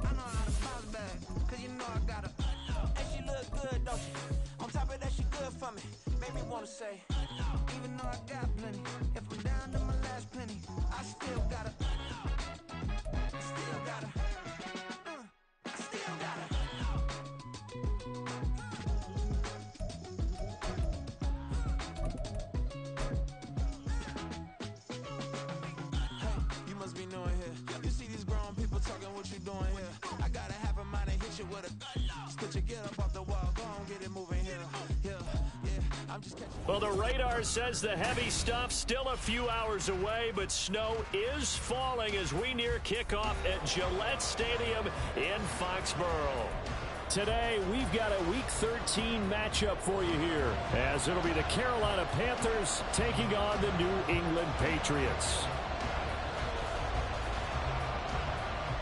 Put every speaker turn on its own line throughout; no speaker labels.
I know how to bounce back, cause you know I got a. And she look good, don't she? On top of that, she good for me. Made me wanna say, even though I got plenty, if I'm down to my last penny, I still gotta. Still gotta. I still gotta. Hey, you must be new in here. You see these grown people talking, what you doing here? I gotta have a mind and hit you with a. Spit you, get up off the wall, go on, get it moving here. Yeah, I'm just catching.
Well, the radar says the heavy stuff still a few hours away, but snow is falling as we near kickoff at Gillette Stadium in Foxborough. Today, we've got a Week 13 matchup for you here, as it'll be the Carolina Panthers taking on the New England Patriots.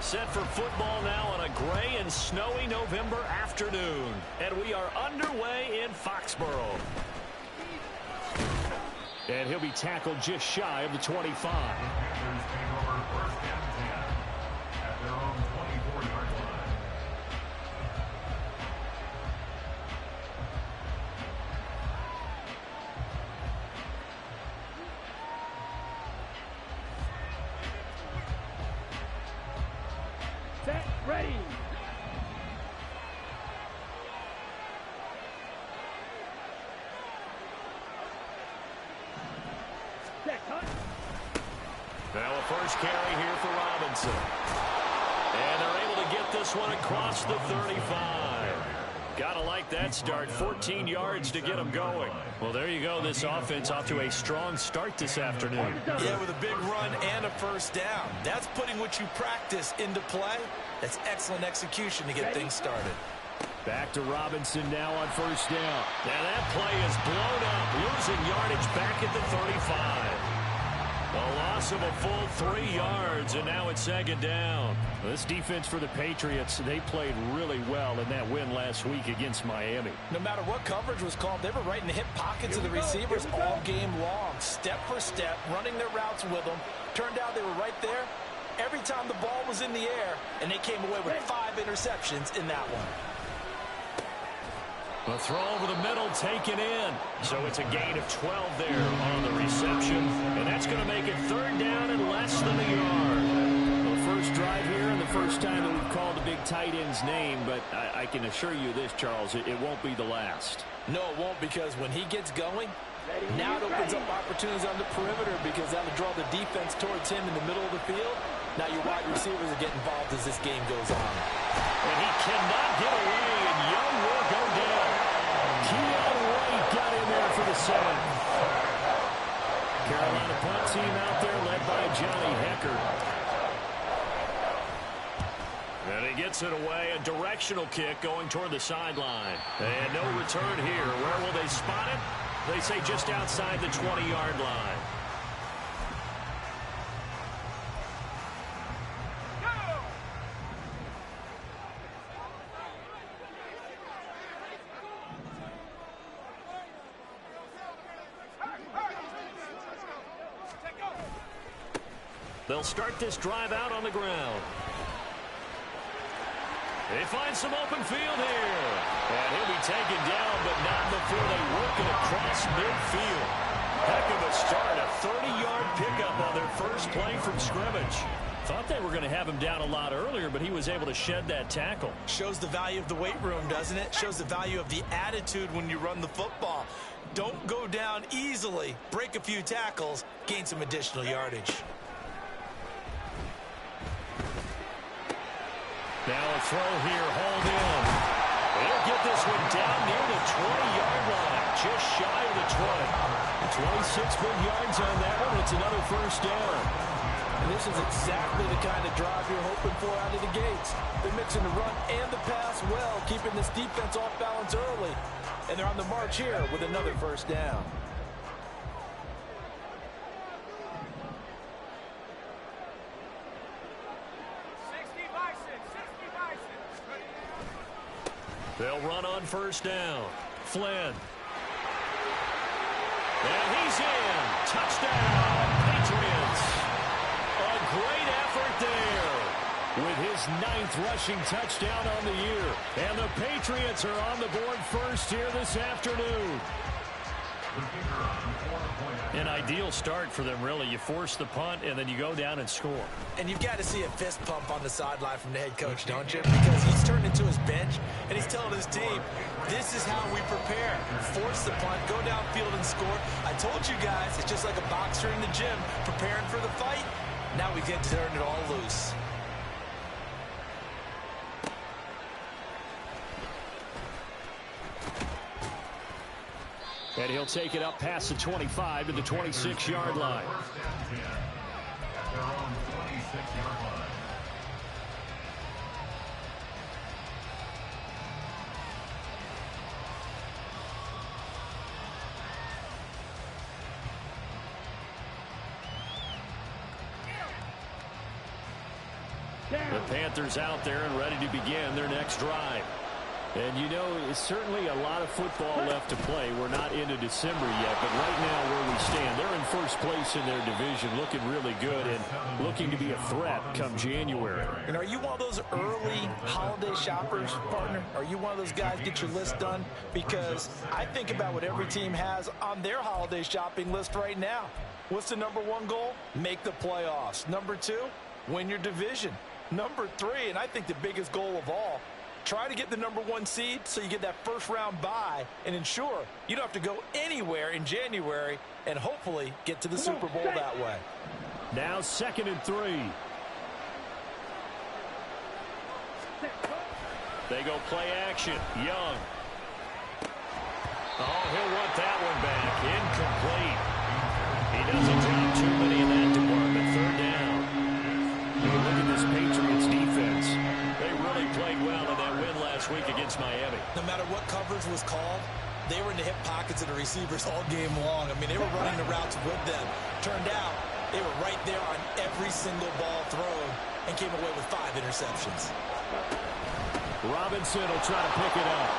Set for football now on a gray and snowy November afternoon. And we are underway in Foxborough. And he'll be tackled just shy of the 25.
Panthers take over first and 10 at their own 24-yard line.
Set, ready. Set, cut.
Now a first carry here for Robinson. And they're able to get this one across the 35. Gotta like that start. 14 yards to get them going. Well, there you go. This offense off to a strong start this afternoon.
Yeah, with a big run and a first down. That's putting what you practice into play. That's excellent execution to get things started.
Back to Robinson now on first down. Now that play is blown up, losing yardage back at the 35. A loss of a full 3 yards, and now it's second down. This defense for the Patriots, they played really well in that win last week against Miami.
No matter what coverage was called, they were right in the hip pockets of the receivers all game long. Step for step, running their routes with them. Turned out they were right there every time the ball was in the air, and they came away with 5 interceptions in that one.
A throw over the middle taken in. So it's a gain of 12 there on the reception. And that's going to make it third down and less than a yard. Well, the first drive here and the first time that we've called the big tight end's name. But I can assure you this, Charles, it won't be the last.
No, it won't, because when he gets going, now it opens up opportunities on the perimeter, because that'll draw the defense towards him in the middle of the field. Now your wide receivers are getting involved as this game goes on.
And he cannot get away, and Young will go down. Keon White got in there for the sack. Carolina punt team out there led by Johnny Hecker. And he gets it away, a directional kick going toward the sideline. And no return here. Where will they spot it? They say just outside the 20-yard line. They'll start this drive out on the ground. They find some open field here. And he'll be taken down, but not before they work it across midfield. Heck of a start, a 30-yard pickup on their first play from scrimmage. Thought they were going to have him down a lot earlier, but he was able to shed that tackle.
Shows the value of the weight room, doesn't it? Shows the value of the attitude when you run the football. Don't go down easily. Break a few tackles, gain some additional yardage.
Now a throw here, hold in. They'll get this one down near the 20-yard line, just shy of the 20. 26 big yards on that one. It's another first down.
And this is exactly the kind of drive you're hoping for out of the gates. They're mixing the run and the pass well, keeping this defense off balance early. And they're on the march here with another first down.
They'll run on first down. Flynn. And he's in. Touchdown, Patriots. A great effort there with his his 9th rushing touchdown on the year. And the Patriots are on the board first here this afternoon. An ideal start for them, really. You force the punt, and then you go down and score.
And you've got to see a fist pump on the sideline from the head coach, don't you? Because he's turned into his bench, and he's telling his team, this is how we prepare. Force the punt, go downfield and score. I told you guys, it's just like a boxer in the gym, preparing for the fight. Now we get to turn it all loose.
And he'll take it up past the 25 to the 26-yard line.
At their own 26-yard line.
The Panthers out there and ready to begin their next drive. And, you know, it's certainly a lot of football left to play. We're not into December yet, but right now where we stand, they're in first place in their division, looking really good and looking to be a threat come January.
And are you one of those early holiday shoppers, partner? Are you one of those guys get your list done? Because I think about what every team has on their holiday shopping list right now. What's the number one goal? Make the playoffs. Number two, win your division. Number three, and I think the biggest goal of all, try to get the number one seed so you get that first round bye and ensure you don't have to go anywhere in January and hopefully get to the Super Bowl that way.
Now 2nd and 3. They go play action. Young. Oh, he'll want that one back. Incomplete. He doesn't drop too many in that department. 3rd down. Look at this Patriots defense. They really played well in that win last week against Miami.
No matter what coverage was called, they were in the hip pockets of the receivers all game long. I mean, they were running the routes with them. Turned out they were right there on every single ball thrown and came away with 5 interceptions.
Robinson will try to pick it up.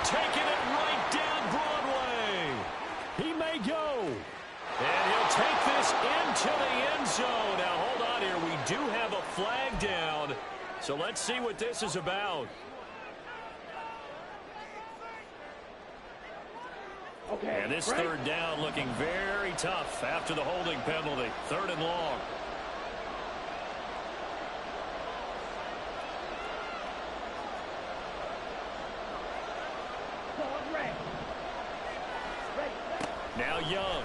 Taking it right down Broadway. He may go. And he'll take this into the end zone. Now, hold on here. We do have a flag down. So let's see what this is about.
Okay,
And this 3rd down looking very tough after the holding penalty. 3rd and long. Now Young.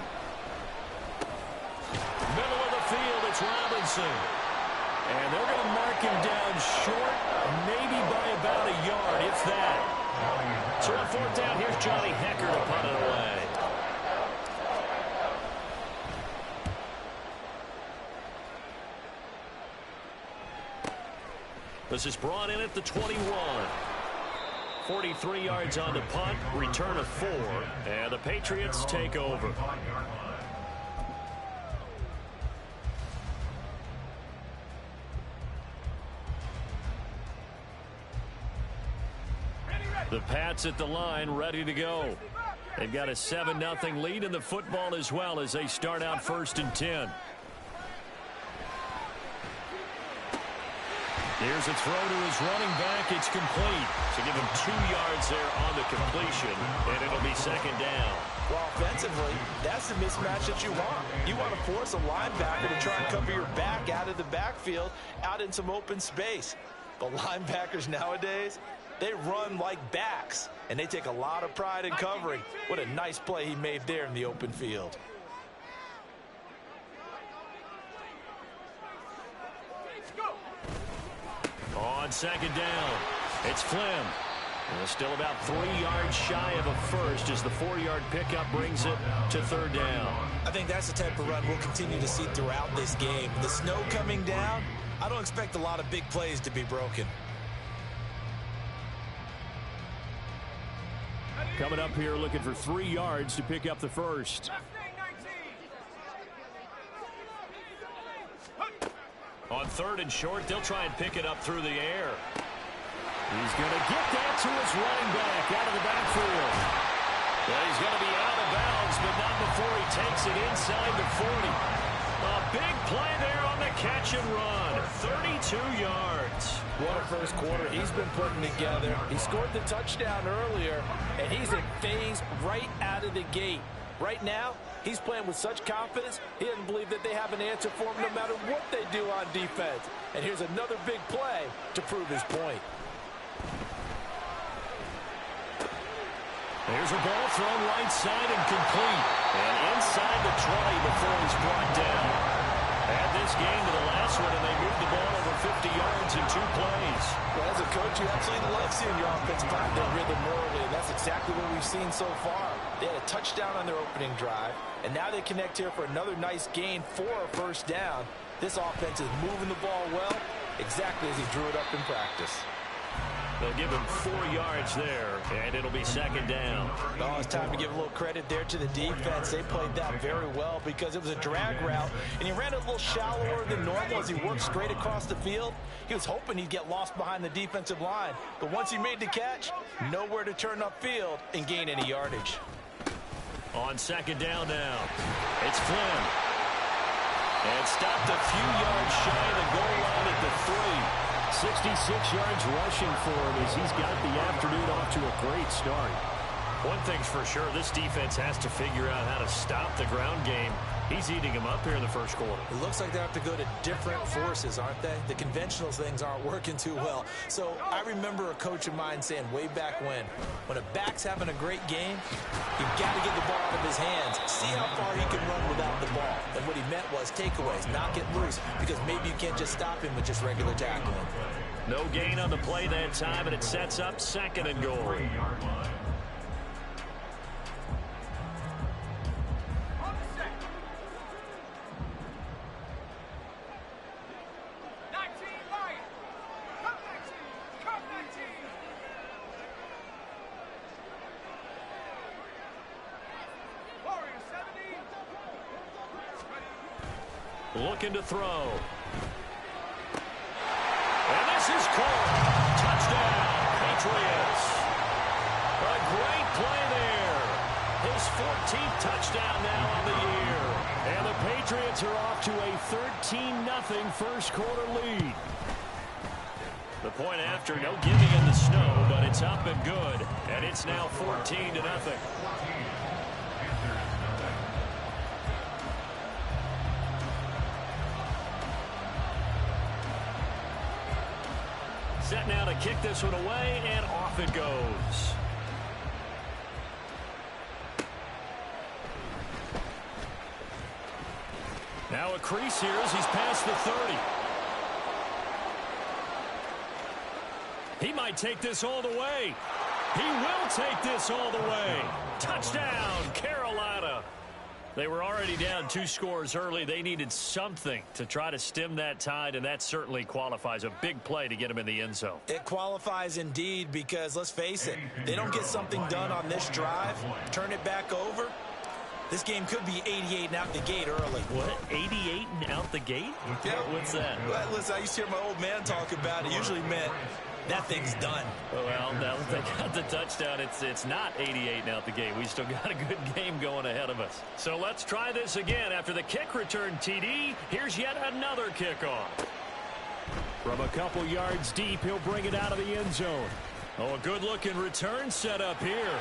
Middle of the field, it's Robinson. And they're going to mark him down short, maybe by about a yard, if that. So on 4th down, here's Johnny Hecker to punt it away. This is brought in at the 21. 43 yards on the punt, return of 4, and the Patriots take over. The Pats at the line, ready to go. They've got a 7-0 lead in the football as well as they start out 1st and 10. Here's a throw to his running back. It's complete. So give him 2 yards there on the completion, and it'll be 2nd down.
Well, offensively, that's the mismatch that you want. You want to force a linebacker to try and cover your back out of the backfield, out in some open space. But linebackers nowadays, they run like backs, and they take a lot of pride in covering. What a nice play he made there in the open field.
On 2nd down, it's Flynn. And still about 3 yards shy of a first as the 4-yard pickup brings it to 3rd down.
I think that's the type of run we'll continue to see throughout this game. The snow coming down, I don't expect a lot of big plays to be broken.
Coming up here looking for 3 yards to pick up the first. On 3rd and short, they'll try and pick it up through the air. He's going to get that to his running back out of the backfield. Well, he's going to be out of bounds, but not before he takes it inside the 40. A big play there on the catch and run. 32 yards.
What a first quarter he's been putting together. He scored the touchdown earlier, and he's in phase right out of the gate. Right now, he's playing with such confidence, he doesn't believe that they have an answer for him no matter what they do on defense. And here's another big play to prove his point.
There's a ball thrown right side and complete. And inside the 20 before he's brought down. Add this game to the last one, and they moved the ball over 50 yards in 2 plays.
Well, as a coach, you absolutely love seeing your offense find their rhythm early, and that's exactly what we've seen so far. They had a touchdown on their opening drive, and now they connect here for another nice gain for a first down. This offense is moving the ball well, exactly as he drew it up in practice.
They'll give him 4 yards there, and it'll be second down.
Oh, it's time to give a little credit there to the defense. They played that very well because it was a drag route, and he ran it a little shallower than normal as he worked straight across the field. He was hoping he'd get lost behind the defensive line, but once he made the catch, nowhere to turn upfield and gain any yardage.
On second down now, it's Flynn. And stopped a few yards shy of the goal line at the 3. 66 yards rushing for him as he's got the afternoon off to a great start. One thing's for sure, this defense has to figure out how to stop the ground game. He's eating him up here in the first quarter.
It looks like they have to go to different forces, aren't they? The conventional things aren't working too well. So I remember a coach of mine saying way back when a back's having a great game, you've got to get the ball out of his hands. See how far he can run without the ball. And what he meant was takeaways, knock it loose, because maybe you can't just stop him with just regular tackling.
No gain on the play that time, and it sets up second and goal. Looking to throw. And this is caught. Touchdown, Patriots. A great play there. His 14th touchdown now on the year. And the Patriots are off to a 13-0 first quarter lead. The point after, no giving in the snow, but it's up and good. And it's now 14-0. Set now to kick this one away, and off it goes. Now a crease here as he's past the 30. He might take this all the way. He will take this all the way. Touchdown, Carolina. They were already down 2 scores early. They needed something to try to stem that tide, and that certainly qualifies. A big play to get them in the end zone.
It qualifies indeed because, let's face it, they don't get something done on this drive, turn it back over, this game could be 88 and out the gate early.
What? 88 and out the gate?
Yeah.
What's that?
Well, listen, I used to hear my old man talk about it. It usually meant that thing's done.
Well, now that they got the touchdown, it's not 88 and out the gate. We still got a good game going ahead of us. So let's try this again. After the kick return TD, here's yet another kickoff. From a couple yards deep, he'll bring it out of the end zone. Oh, a good-looking return set up here.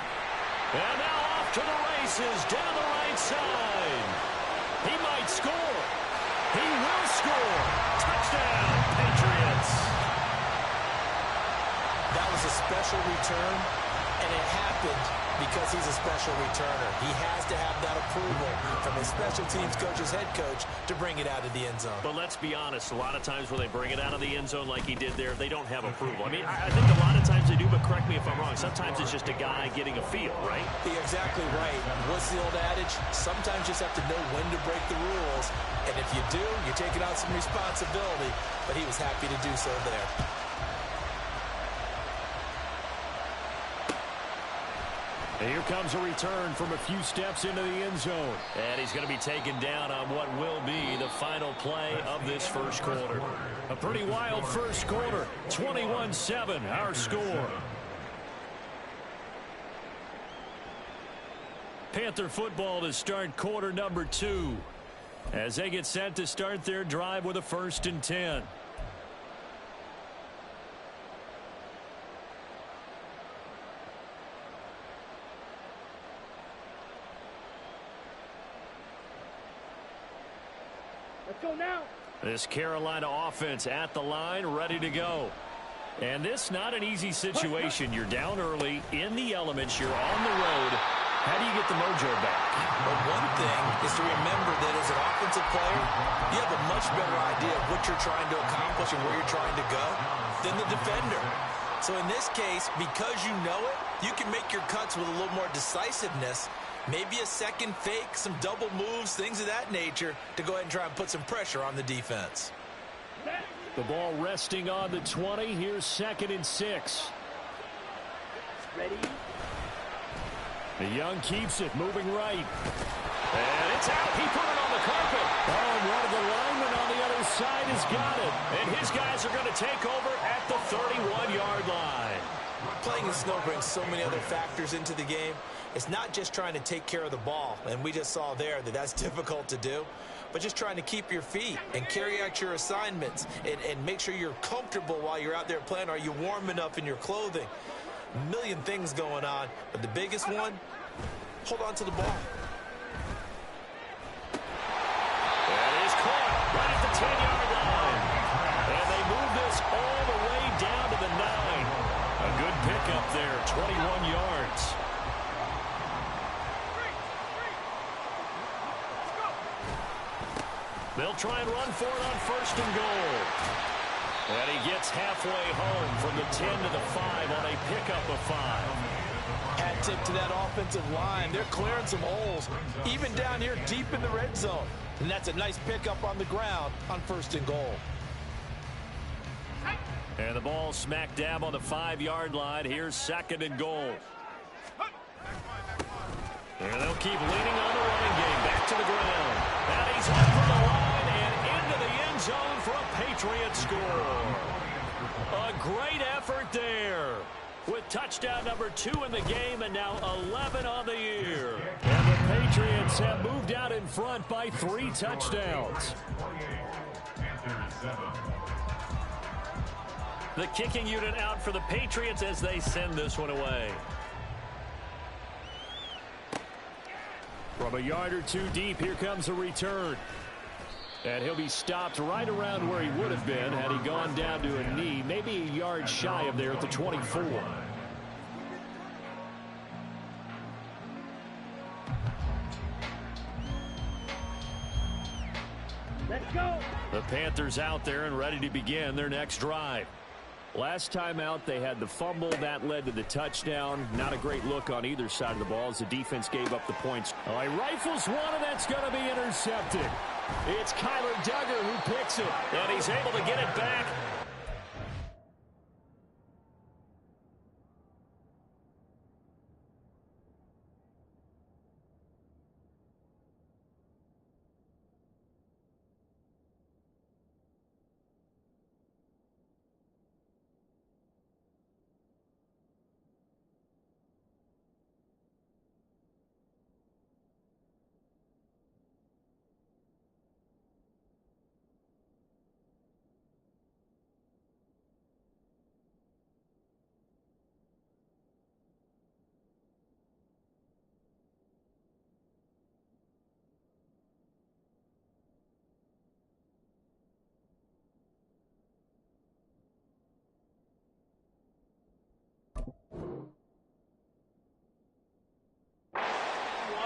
And now off to the races down the right side. He might score. He will score. Touchdown, Patriots.
That was a special return, and it happened because he's a special returner. He has to have that approval from his special teams coach's head coach to bring it out of the end zone.
But let's be honest, a lot of times when they bring it out of the end zone like he did there, they don't have approval. I mean, I think a lot of times they do, but correct me if I'm wrong. Sometimes it's just a guy getting a feel, right?
You're exactly right. What's the old adage? Sometimes you just have to know when to break the rules, and if you do, you're taking on some responsibility, but he was happy to do so there.
And here comes a return from a few steps into the end zone. And he's going to be taken down on what will be the final play of this first quarter. A pretty wild first quarter. 21-7, our score. Panther football to start quarter number 2. as they get set to start their drive with a 1st and 10.
Let's go now.
This Carolina offense at the line, ready to go. And this not an easy situation. You're down early, in the elements, you're on the road. How do you get the mojo back?
Well, one thing is to remember that as an offensive player, you have a much better idea of what you're trying to accomplish and where you're trying to go than the defender. So in this case, because you know it, you can make your cuts with a little more decisiveness. Maybe a second fake, some double moves, things of that nature to go ahead and try and put some pressure on the defense.
The ball resting on the 20. Here's 2nd and 6.
Ready?
The Young keeps it, moving right. And it's out. He put it on the carpet. Oh, and one of the linemen on the other side has got it. And his guys are going to take over at the 31-yard line.
Playing in snow brings so many other factors into the game. It's not just trying to take care of the ball, and we just saw there that that's difficult to do, but just trying to keep your feet and carry out your assignments and make sure you're comfortable while you're out there playing. Are you warm enough in your clothing? A million things going on, but the biggest one, hold on to the ball.
That is caught right at the 10-yard line. And they move this all the way down to the 9. A good pickup there, 21 yards. They'll try and run for it on 1st and goal. And he gets halfway home from the 10 to the 5 on a pickup of 5.
Hat tip to that offensive line. They're clearing some holes, even down here deep in the red zone. And that's a nice pickup on the ground on 1st and goal.
And the ball smack dab on the 5-yard line. Here's 2nd and goal. And they'll keep leaning on the running game. Back to the ground. And he's up for the line and into the end zone for a Patriot score. A great effort there, with touchdown number 2 in the game and now 11 on the year. And the Patriots have moved out in front by 3 touchdowns. The kicking unit out for the Patriots as they send this one away. From a yard or 2 deep, here comes a return. And he'll be stopped right around where he would have been had he gone down to a knee, maybe a yard shy of there at the 24.
Let's go.
The Panthers out there and ready to begin their next drive. Last time out, they had the fumble. That led to the touchdown. Not a great look on either side of the ball as the defense gave up the points. Oh, he rifles one, and that's going to be intercepted. It's Kyler Duggar who picks it, and he's able to get it back.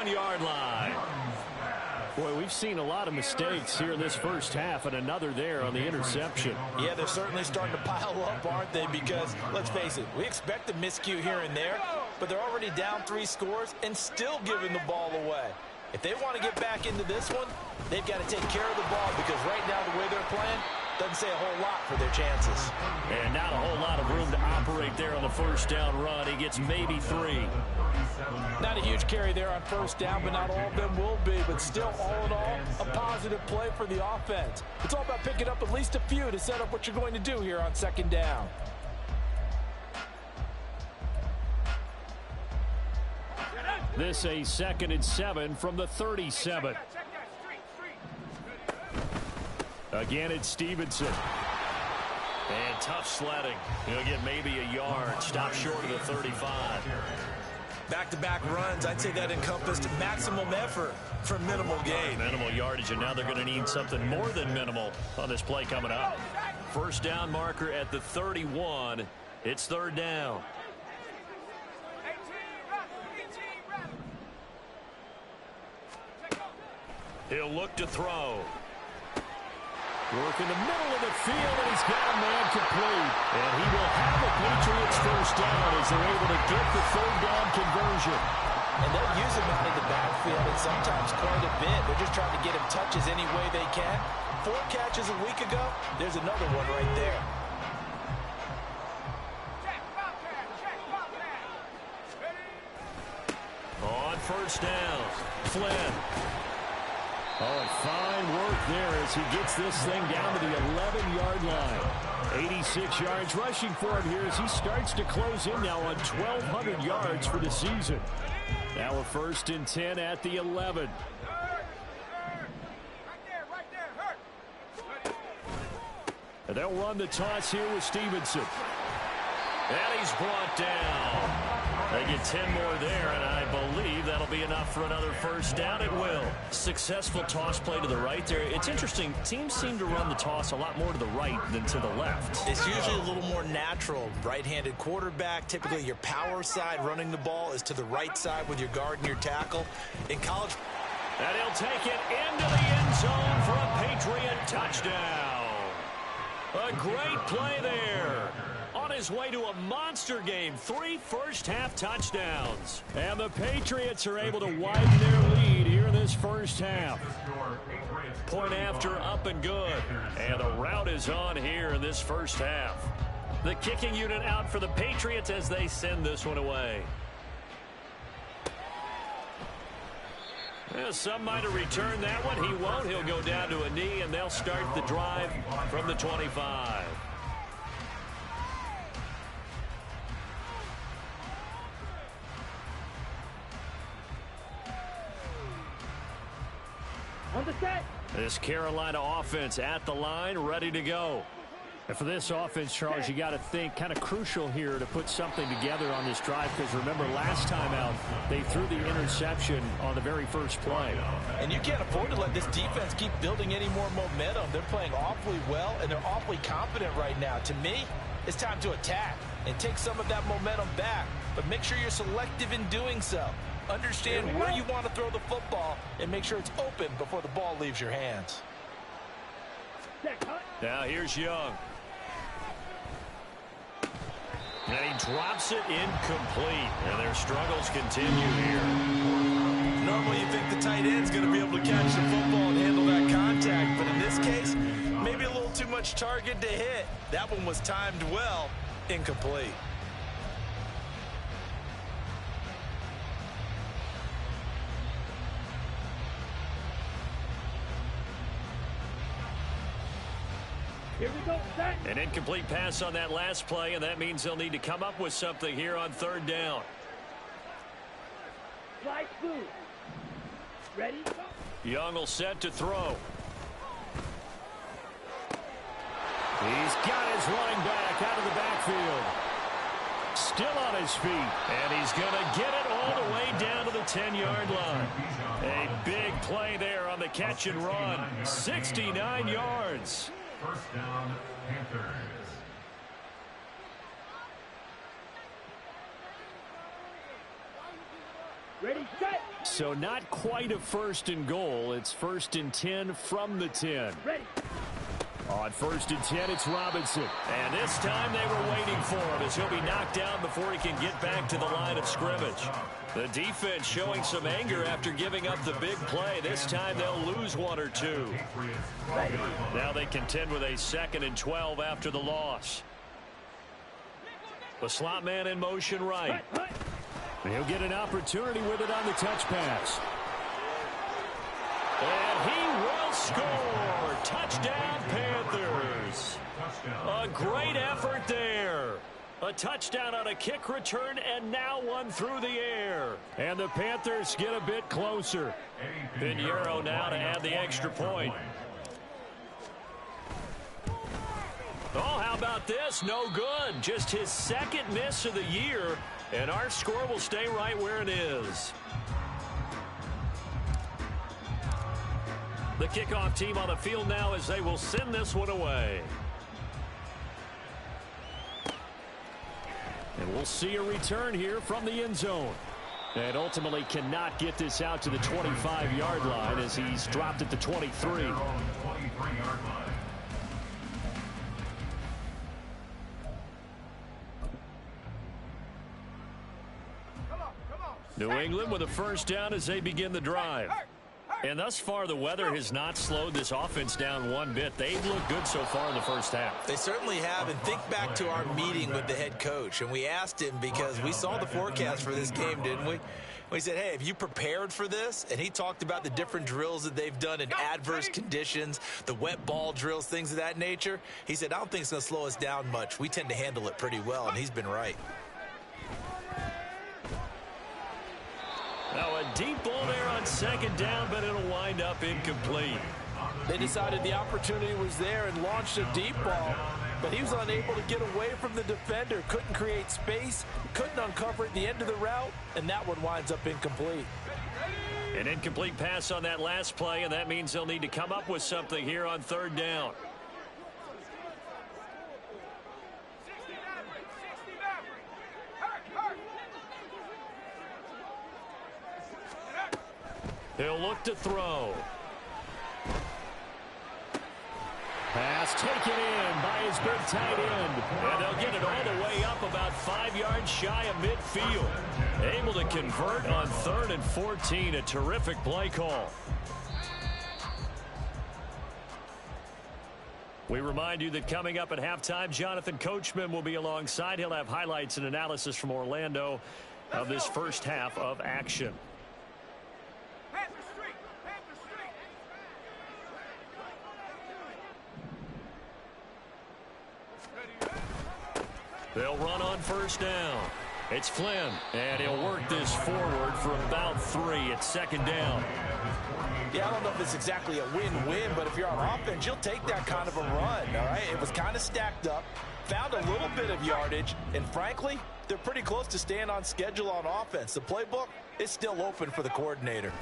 Yard line. Boy, we've seen a lot of mistakes here in this first half, and another there on the interception.
Yeah, they're certainly starting to pile up, aren't they? Because, let's face it, we expect a miscue here and there, but they're already down 3 scores and still giving the ball away. If they want to get back into this one, they've got to take care of the ball, because right now the way they're playing doesn't say a whole lot for their chances.
And not a whole lot of room to operate there on the first down run. He gets maybe 3.
Not a huge carry there on first down, but not all of them will be. But still, all in all, a positive play for the offense. It's all about picking up at least a few to set up what you're going to do here on second down.
This a 2nd and 7 from the 37. Again, it's Stevenson. And tough sledding. He'll get maybe a yard. Stop short of the 35.
Back-to-back runs, I'd say that encompassed maximum effort for minimal gain.
Minimal yardage, and now they're going to need something more than minimal on this play coming up. First down marker at the 31. It's third down. He'll look to throw. Work in the middle of the field, and he's got a man complete. And he will have the Patriots first down as they're able to get the third down conversion.
And they'll use him out of the backfield, and sometimes quite a bit. They're just trying to get him touches any way they can. 4 catches a week ago. There's another one right there.
On first down, Flynn. Oh, and fine work there as he gets this thing down to the 11-yard line. 86 yards rushing for him here as he starts to close in now on 1,200 yards for the season. Now a 1st and 10 at the 11. And they'll run the toss here with Stevenson. And he's brought down. They get 10 more there, and I believe that'll be enough for another first down. It will. Successful toss play to the right there. It's interesting. Teams seem to run the toss a lot more to the right than to the left.
It's usually a little more natural. Right-handed quarterback, typically your power side running the ball is to the right side with your guard and your tackle. In college...
And he'll take it into the end zone for a Patriot touchdown. A great play there. On his way to a monster game, 3 first-half touchdowns. And the Patriots are able to widen their lead here in this first half. Point after, up and good. And the route is on here in this first half. The kicking unit out for the Patriots as they send this one away. Well, some might have returned that one. He won't. He'll go down to a knee, and they'll start the drive from the 25.
On the set.
This Carolina offense at the line, ready to go. And for this offense, Charles, you got to think kind of crucial here to put something together on this drive, because remember last time out they threw the interception on the very first play.
And you can't afford to let this defense keep building any more momentum. They're playing awfully well, and they're awfully confident right now. To me, it's time to attack and take some of that momentum back, but make sure you're selective in doing so. Understand where you want to throw the football and make sure it's open before the ball leaves your hands.
Now here's Young. And he drops it incomplete. And their struggles continue here.
Normally you think the tight end's going to be able to catch the football and handle that contact, but in this case, maybe a little too much target to hit. That one was timed well, incomplete.
Here we go, set.
An incomplete pass on that last play, and that means they'll need to come up with something here on third down.
Slide smooth. Ready?
Young will set to throw. He's got his running back out of the backfield. Still on his feet, and he's going to get it all the way down to the 10-yard line. A big play there on the catch and run. 69 yards.
First down, Panthers.
Ready, set.
So not quite a 1st and goal. It's 1st and 10 from the 10.
Ready.
On 1st and 10, it's Robinson. And this time they were waiting for him as he'll be knocked down before he can get back to the line of scrimmage. The defense showing some anger after giving up the big play. This time they'll lose 1 or 2. Now they contend with a 2nd and 12 after the loss. The slot man in motion right. And he'll get an opportunity with it on the touch pass. And he will score. Touchdown, Panthers. A great effort there. A touchdown on a kick return, and now one through the air. And the Panthers get a bit closer. Pinheiro now to add the extra point. Oh, how about this? No good. Just his second miss of the year, and our score will stay right where it is. The kickoff team on the field now as they will send this one away. And we'll see a return here from the end zone. And ultimately cannot get this out to the 25-yard line as he's dropped at the 23. New England with a first down as they begin the drive. And thus far, the weather has not slowed this offense down one bit. They've looked good so far in the first half.
They certainly have. And think back to our meeting with the head coach. And we asked him because we saw the forecast for this game, didn't we? We said, hey, have you prepared for this? And he talked about the different drills that they've done in adverse conditions, the wet ball drills, things of that nature. He said, I don't think it's going to slow us down much. We tend to handle it pretty well, and he's been right.
Now a deep ball there on second down, but it'll wind up incomplete.
They decided the opportunity was there and launched a deep ball, but he was unable to get away from the defender, couldn't create space, couldn't uncover at the end of the route, and that one winds up incomplete.
An incomplete pass on that last play, and that means they'll need to come up with something here on third down. He'll look to throw. Pass taken in by his big tight end. And they'll get it all the way up about 5 yards shy of midfield. Able to convert on 3rd and 14. A terrific play call. We remind you that coming up at halftime, Jonathan Coachman will be alongside. He'll have highlights and analysis from Orlando of this first half of action. They'll run on first down. It's Flynn, and he'll work this forward for about 3 at second down.
Yeah, I don't know if it's exactly a win-win, but if you're on offense, you'll take that kind of a run, all right? It was kind of stacked up, found a little bit of yardage, and frankly, they're pretty close to staying on schedule on offense. The playbook is still open for the coordinator.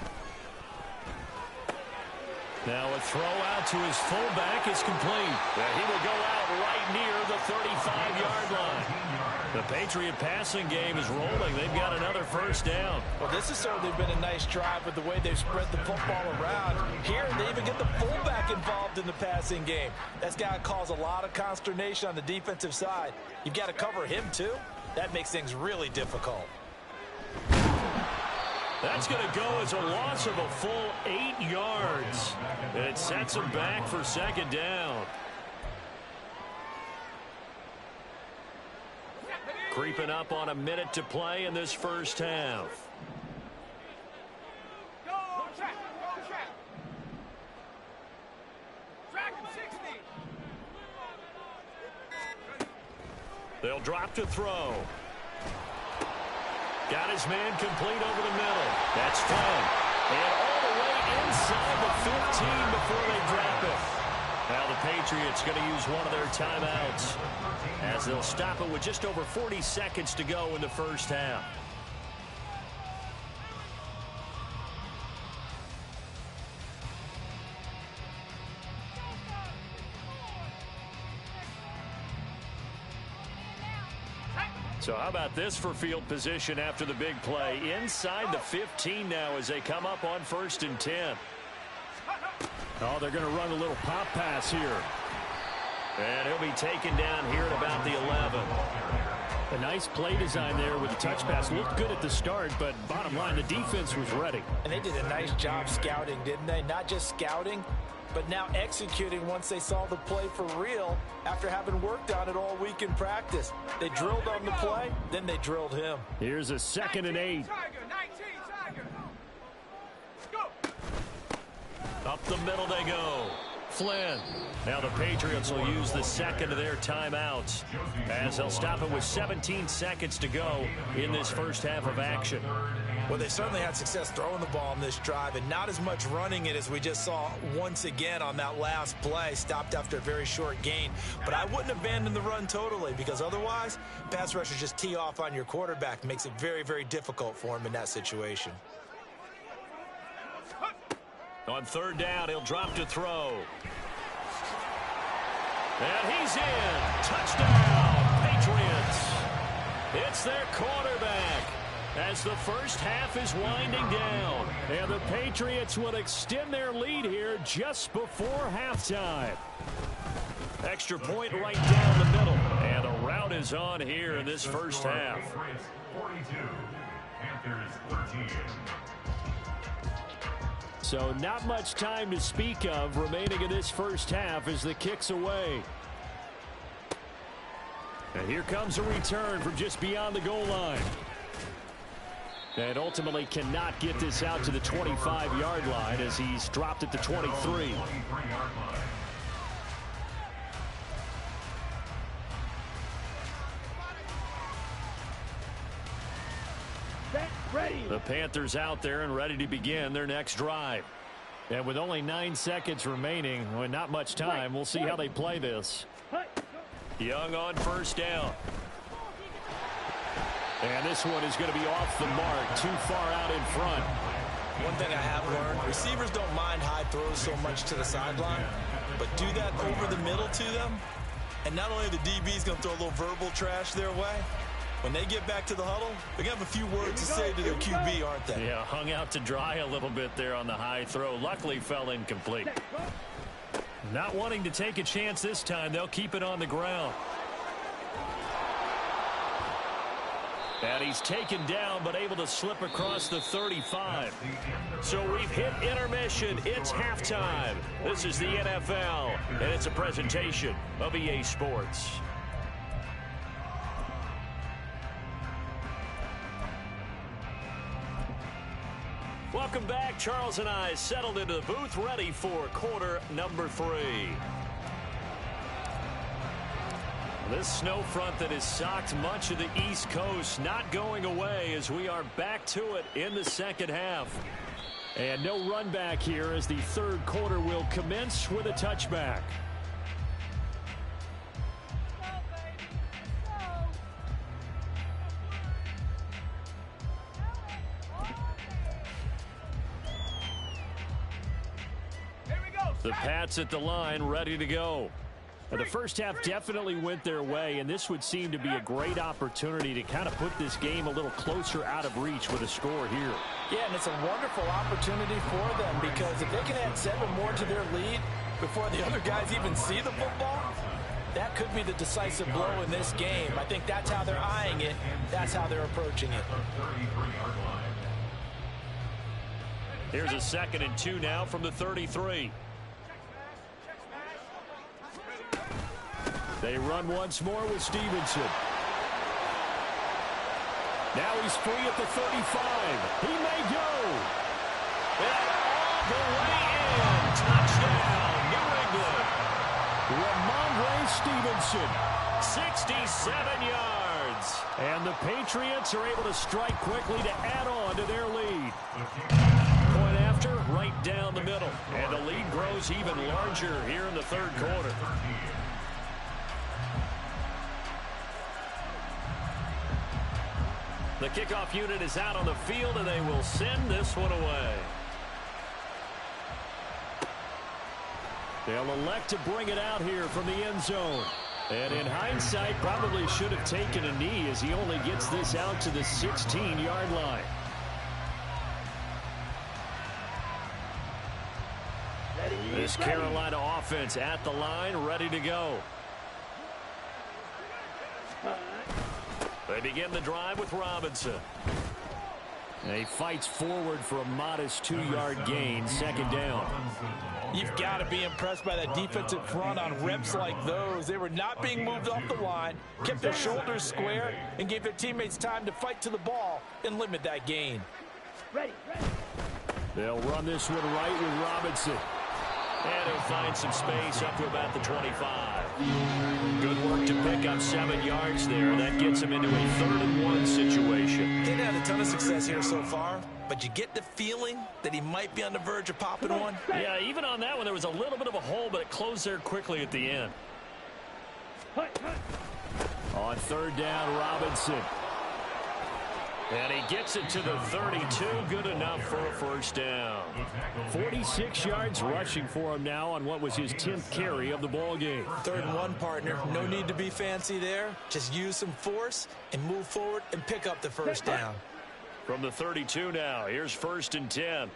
Now a throw out to his fullback is complete. And he will go out right near the 35-yard line. The Patriot passing game is rolling. They've got another first down.
Well, this has certainly been a nice drive with the way they've spread the football around. Here, they even get the fullback involved in the passing game. That's got to cause a lot of consternation on the defensive side. You've got to cover him, too. That makes things really difficult.
That's going to go as a loss of a full 8 yards. And it sets him back for second down. Creeping up on a minute to play in this first half. They'll drop to throw. Got his man complete over the middle. That's Flynn. And all the way inside the 15 before they drop it. Now the Patriots going to use one of their timeouts as they'll stop it with just over 40 seconds to go in the first half. So how about this for field position after the big play? Inside the 15 now as they come up on 1st and 10. Oh, they're going to run a little pop pass here. And he'll be taken down here at about the 11. A nice play design there with the touch pass. Looked good at the start, but bottom line, the defense was ready.
And they did a nice job scouting, didn't they? Not just scouting, but now executing once they saw the play for real after having worked on it all week in practice. They drilled on the play, then they drilled him.
Here's a 2nd and 8. Up the middle they go. Flynn. Now the Patriots will use the second of their timeouts as they'll stop it with 17 seconds to go in this first half of action.
Well, they certainly had success throwing the ball on this drive and not as much running it as we just saw once again on that last play. Stopped after a very short gain. But I wouldn't abandon the run totally because otherwise, pass rushers just tee off on your quarterback. Makes it very, very difficult for him in that situation.
On third down, he'll drop to throw. And he's in. Touchdown, Patriots. It's their quarterback as the first half is winding down. And the Patriots will extend their lead here just before halftime. Extra point right down the middle. And a rout is on here in this first half.
42, Panthers 13.
So not much time to speak of remaining in this first half as the kick's away. And here comes a return from just beyond the goal line. And ultimately cannot get this out to the 25-yard line as he's dropped at the 23. The Panthers out there and ready to begin their next drive. And with only 9 seconds remaining, well, not much time, we'll see how they play this. Young on first down. And this one is going to be off the mark, too far out in front.
One thing I have learned, receivers don't mind high throws so much to the sideline, but do that over the middle to them, and not only the DB's going to throw a little verbal trash their way, when they get back to the huddle, they're going to have a few words to say to their QB, aren't they?
Yeah, hung out to dry a little bit there on the high throw. Luckily fell incomplete. Not wanting to take a chance this time, they'll keep it on the ground. And he's taken down, but able to slip across the 35. So we've hit intermission. It's halftime. This is the NFL, and it's a presentation of EA Sports. Welcome back. Charles and I settled into the booth, ready for quarter number 3. This snow front that has socked much of the East Coast not going away as we are back to it in the second half. And no run back here as the third quarter will commence with a touchback. The Pats at the line, ready to go. And the first half definitely went their way, and this would seem to be a great opportunity to kind of put this game a little closer out of reach with a score here.
Yeah, and it's a wonderful opportunity for them because if they can add 7 more to their lead before the other guys even see the football, that could be the decisive blow in this game. I think that's how they're eyeing it. That's how they're approaching it.
Here's a 2nd and 2 now from the 33. They run once more with Stevenson. Now he's free at the 35. He may go. And all the way in. Touchdown, New England. Ramondre Stevenson, 67 yards. And the Patriots are able to strike quickly to add on to their lead. Point after, right down the middle. And the lead grows even larger here in the third quarter. The kickoff unit is out on the field, and they will send this one away. They'll elect to bring it out here from the end zone. And in hindsight, probably should have taken a knee as he only gets this out to the 16-yard line. This Carolina offense at the line, ready to go. They begin the drive with Robinson. And he fights forward for a modest 2-yard gain, 2nd down.
You've got to be impressed by that defensive front on reps like those. They were not being moved off the line, kept their shoulders square, and gave their teammates time to fight to the ball and limit that gain.
Ready.
They'll run this one right with Robinson. And he'll find some space up to about the 25. Good work to pick up 7 yards there. That gets him into a 3rd-and-1 situation.
Didn't have a ton of success here so far, but you get the feeling that he might be on the verge of popping one.
Yeah, even on that one, there was a little bit of a hole, but it closed there quickly at the end. On 3rd down, Robinson. And he gets it to the 32. Good enough for a 1st down. 46 yards rushing for him now on what was his 10th carry of the ball game.
3rd and 1, partner. No need to be fancy there. Just use some force and move forward and pick up the 1st down.
From the 32 now, here's 1st and 10.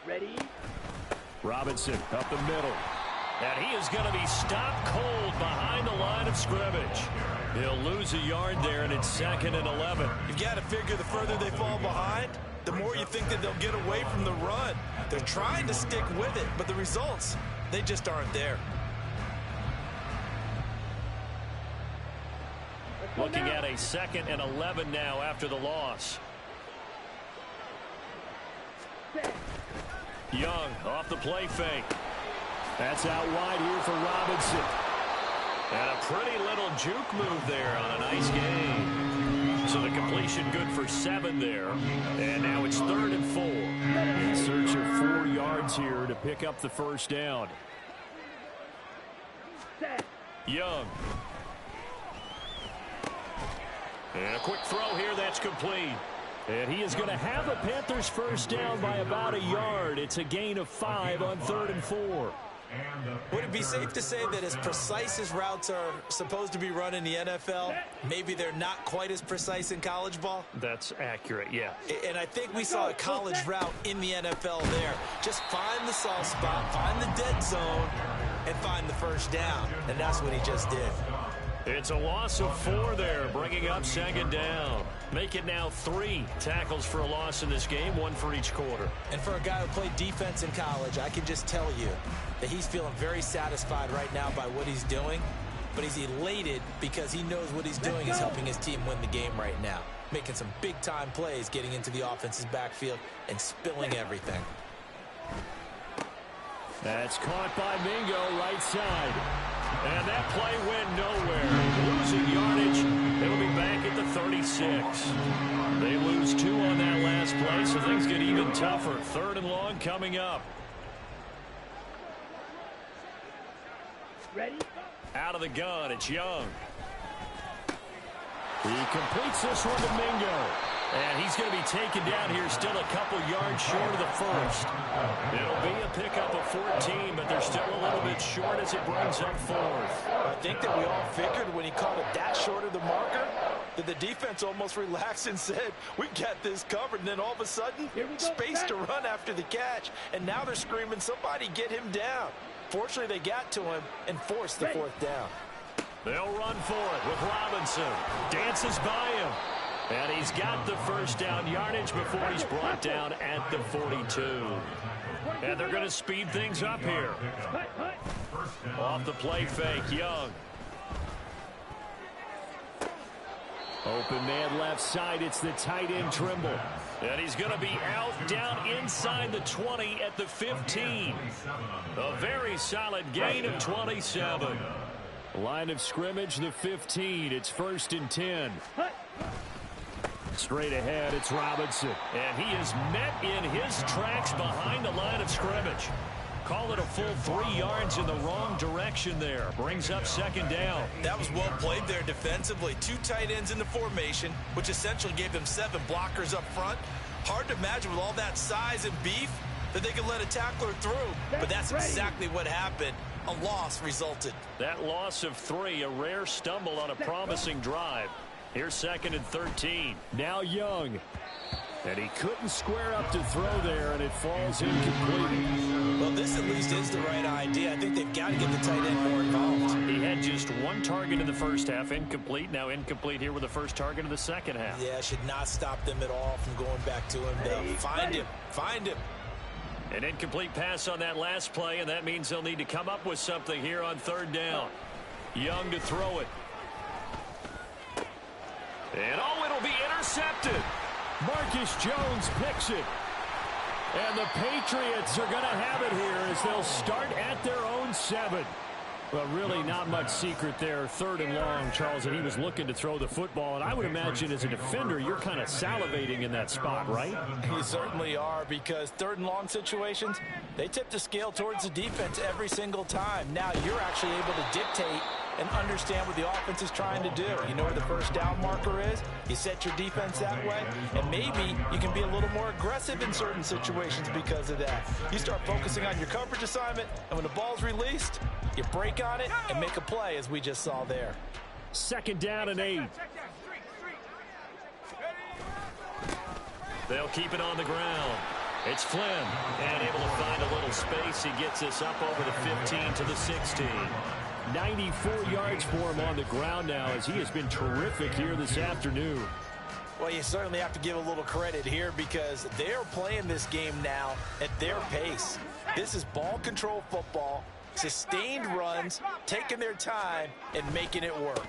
Ready?
Robinson up the middle. And he is going to be stopped cold behind the line of scrimmage. He'll lose a yard there, and it's 2nd and 11.
You've got to figure the further they fall behind, the more you think that they'll get away from the run. They're trying to stick with it, but the results, they just aren't there.
Looking at a 2nd and 11 now after the loss. Young off the play fake. That's out wide here for Robinson. And a pretty little juke move there on a nice game. So the completion good for 7 there. And now it's 3rd and 4. In search of 4 yards here to pick up the 1st down. Young. And a quick throw here, that's complete. And he is going to have a Panthers 1st down by about a yard. It's a gain of 5 on 3rd and 4.
Would it be safe to say that as precise as routes are supposed to be run in the NFL, maybe they're not quite as precise in college ball?
That's accurate, yeah.
And I think we saw a college route in the NFL there. Just find the soft spot, find the dead zone, and find the 1st down. And that's what he just did.
It's a loss of 4 there, bringing up 2nd down. Make it now 3 tackles for a loss in this game, 1 for each quarter.
And for a guy who played defense in college, I can just tell you that he's feeling very satisfied right now by what he's doing. But he's elated because he knows what he's doing is helping his team win the game right now. Making some big-time plays, getting into the offense's backfield and spilling everything.
That's caught by Mingo, right side. And that play went nowhere. Losing yardage. It'll be back at the 36. They lose 2 on that last play, so things get even tougher. 3rd and long coming up.
Ready?
Out of the gun, it's Young. He completes this one to Mingo. And he's going to be taken down here still a couple yards short of the 1st. It'll be a pickup of 14, but they're still a little bit short as it brings up 4th.
I think that we all figured when he called it that short of the marker that the defense almost relaxed and said, we got this covered. And then all of a sudden, space to run after the catch. And now they're screaming, somebody get him down. Fortunately, they got to him and forced the 4th down.
They'll run for it with Robinson. Dances by him. And he's got the 1st down yardage before he's brought down at the 42. And they're going to speed things up here. Off the play fake, Young. Open man left side, it's the tight end Trimble. And he's going to be out down inside the 20 at the 15. A very solid gain of 27. Line of scrimmage, the 15. It's 1st and 10. Straight ahead, it's Robinson. And he is met in his tracks behind the line of scrimmage. Call it a full 3 yards in the wrong direction there. Brings up 2nd down.
That was well played there defensively. 2 tight ends in the formation, which essentially gave them 7 blockers up front. Hard to imagine with all that size and beef that they could let a tackler through. But that's exactly what happened. A loss resulted.
That loss of 3, a rare stumble on a promising drive. Here's 2nd and 13. Now Young. And he couldn't square up to throw there, and it falls incomplete.
Well, this at least is the right idea. I think they've got to get the tight end more involved.
He had just 1 target in the 1st half, incomplete. Now incomplete here with the 1st target of the 2nd half.
Yeah, should not stop them at all from going back to him. They'll find him. Find him.
An incomplete pass on that last play, and that means they'll need to come up with something here on 3rd down. Young to throw it. And it'll be intercepted. Marcus Jones picks it. And the Patriots are going to have it here as they'll start at their own 7. Well, really not much secret there. 3rd and long, Charles, and he was looking to throw the football. And I would imagine as a defender, you're kind of salivating in that spot, right?
You certainly are, because 3rd and long situations, they tip the scale towards the defense every single time. Now you're actually able to dictate and understand what the offense is trying to do. You know where the first down marker is. You set your defense that way, and maybe you can be a little more aggressive in certain situations because of that. You start focusing on your coverage assignment, and when the ball's released, you break on it and make a play, as we just saw there.
2nd down and 8. They'll keep it on the ground. It's Flynn, and able to find a little space. He gets this up over the 15 to the 16. 94 yards for him on the ground now, as he has been terrific here this afternoon.
Well, you certainly have to give a little credit here, because they're playing this game now at their pace. This is ball control football, sustained runs, taking their time, and making it work.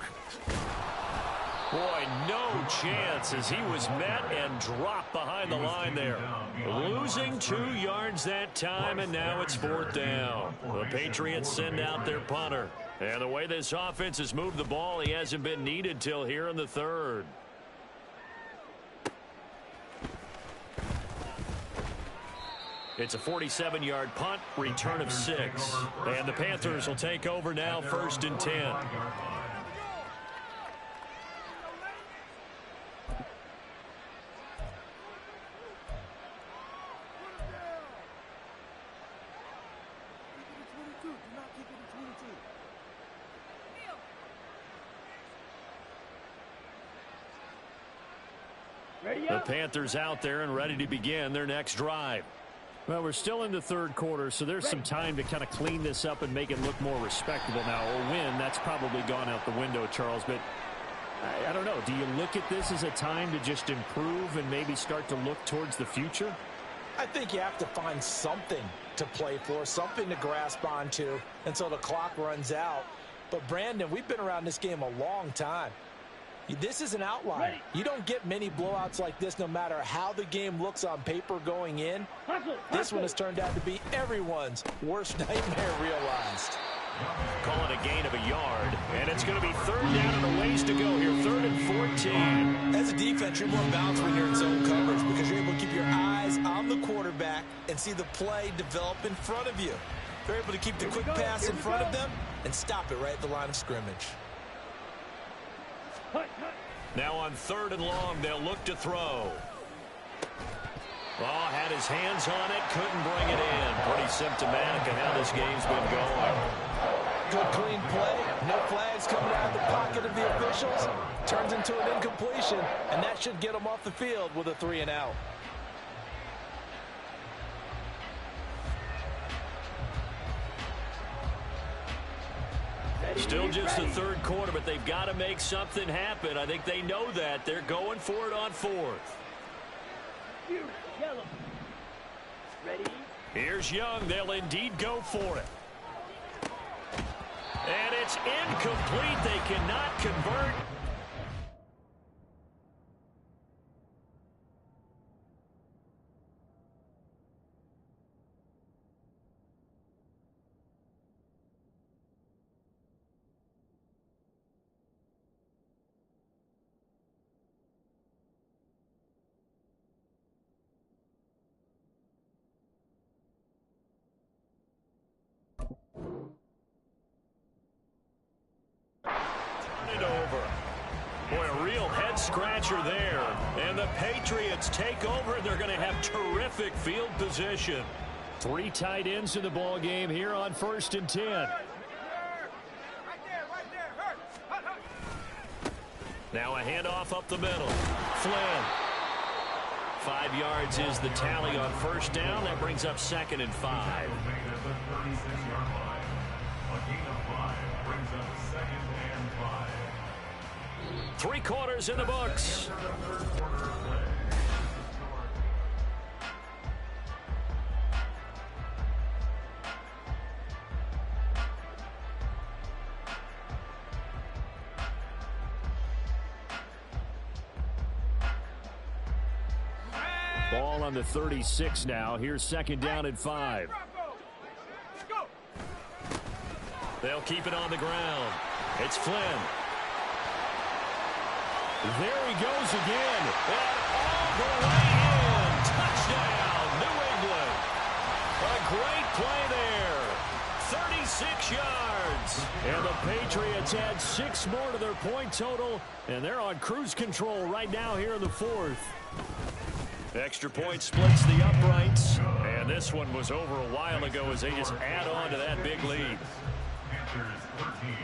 Boy, no chance as he was met and dropped behind the line there. Losing 2 yards that time, and now it's 4th down. The Patriots send out their punter. And the way this offense has moved the ball, he hasn't been needed till here in the 3rd. It's a 47-yard punt, return of 6. And the Panthers will take over now, 1st and 10. The Panthers out there and ready to begin their next drive. Well, we're still in the 3rd quarter, so there's some time to kind of clean this up and make it look more respectable now. A win, that's probably gone out the window, Charles, but I don't know. Do you look at this as a time to just improve and maybe start to look towards the future?
I think you have to find something to play for, something to grasp onto until the clock runs out. But, Brandon, we've been around this game a long time. This is an outlier. You don't get many blowouts like this no matter how the game looks on paper going in. This one has turned out to be everyone's worst nightmare realized.
Call it a gain of a yard, and it's going to be 3rd down and a ways to go here, 3rd and 14.
As a defense, you're more balanced when you're in zone coverage because you're able to keep your eyes on the quarterback and see the play develop in front of you. They're able to keep the quick pass in front of them and stop it right at the line of scrimmage.
Now on 3rd and long, they'll look to throw. Oh, had his hands on it, couldn't bring it in. Pretty symptomatic of how this game's been going.
Good clean play, no flags coming out of the pocket of the officials. Turns into an incompletion, and that should get them off the field with a 3 and out.
Still just the 3rd quarter, but they've got to make something happen. I think they know that. They're going for it on 4th.
Ready?
Here's Young. They'll indeed go for it. And it's incomplete. They cannot convert. Scratcher there, and the Patriots take over, and they're going to have terrific field position. 3 tight ends in the ball game here on 1st and 10. Now a handoff up the middle. Flynn. 5 yards is the tally on 1st down. That brings up 2nd and 5. 3 quarters in the books. Ball on the 36 now. Here's second down and 5. They'll keep it on the ground. It's Flynn. There he goes again. And all the way in. Touchdown, New England. A great play there. 36 yards. And the Patriots add 6 more to their point total. And they're on cruise control right now here in the 4th. Extra point splits the uprights. And this one was over a while ago as they just add on to that big lead.
Panthers 13.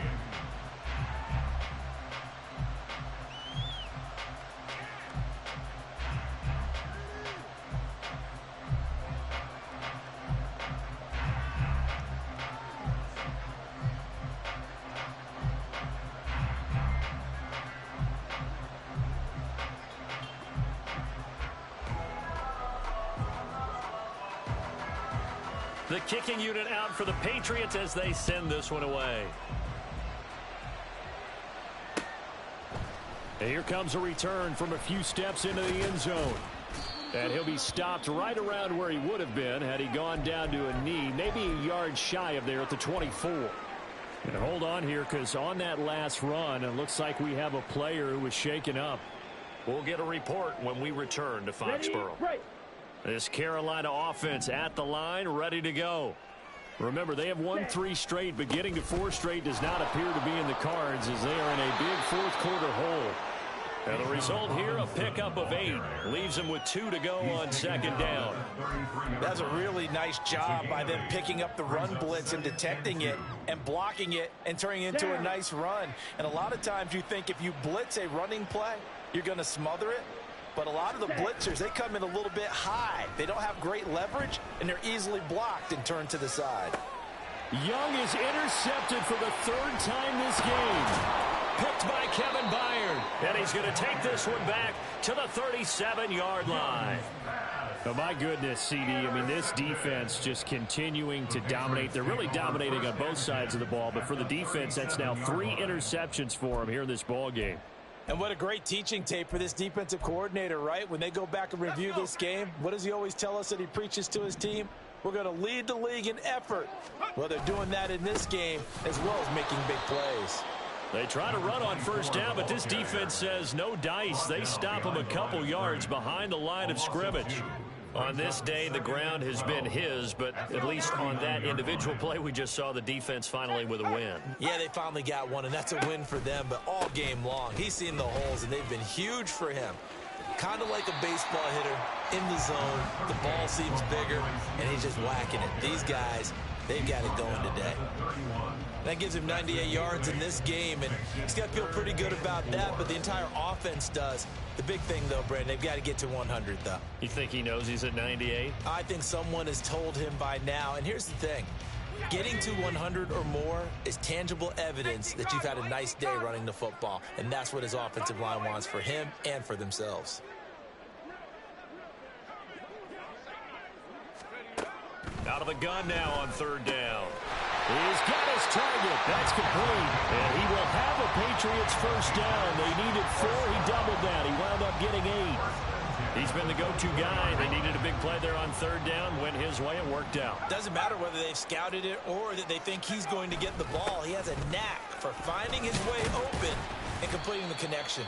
The kicking unit out for the Patriots as they send this one away. And here comes a return from a few steps into the end zone. And he'll be stopped right around where he would have been had he gone down to a knee, maybe a yard shy of there at the 24. And hold on here, because on that last run, it looks like we have a player who was shaken up. We'll get a report when we return to Foxborough.
Ready,
This Carolina offense at the line, ready to go. Remember, they have won 3 straight, but getting to 4 straight does not appear to be in the cards as they are in a big fourth-quarter hole. And the result here, a pickup of 8. Leaves them with 2 to go on second down.
That's a really nice job by them picking up the run blitz and detecting it and blocking it and turning it into a nice run. And a lot of times you think if you blitz a running play, you're going to smother it. But a lot of the blitzers, they come in a little bit high. They don't have great leverage, and they're easily blocked and turned to the side.
Young is intercepted for the 3rd time this game. Picked by Kevin Byard. And he's going to take this one back to the 37-yard line. Oh, my goodness, CD. I mean, this defense just continuing to dominate. They're really dominating on both sides of the ball. But for the defense, that's now 3 interceptions for them here in this ball game.
And what a great teaching tape for this defensive coordinator, right? When they go back and review this game, what does he always tell us that he preaches to his team? We're going to lead the league in effort. Well, they're doing that in this game as well as making big plays.
They try to run on first down, but this defense says no dice. They stop them a couple yards behind the line of scrimmage. On this day, the ground has been his, but at least on that individual play, we just saw the defense finally with a win.
Yeah, they finally got one, and that's a win for them, but all game long, he's seen the holes, and they've been huge for him. Kind of like a baseball hitter in the zone. The ball seems bigger, and he's just whacking it. These guys, they've got it going today. That gives him 98 yards in this game, and he's got to feel pretty good about that, but the entire offense does. The big thing, though, Brandon, they've got to get to 100, though.
You think he knows he's at 98?
I think someone has told him by now, and here's the thing. Getting to 100 or more is tangible evidence that you've had a nice day running the football, and that's what his offensive line wants for him and for themselves.
Out of the gun now on 3rd down. He's got his target. That's complete. And he will have a Patriots first down. They needed 4. He doubled that. He wound up getting 8. He's been the go-to guy. They needed a big play there on 3rd down. Went his way. It worked out.
Doesn't matter whether they've scouted it or that they think he's going to get the ball. He has a knack for finding his way open and completing the connection.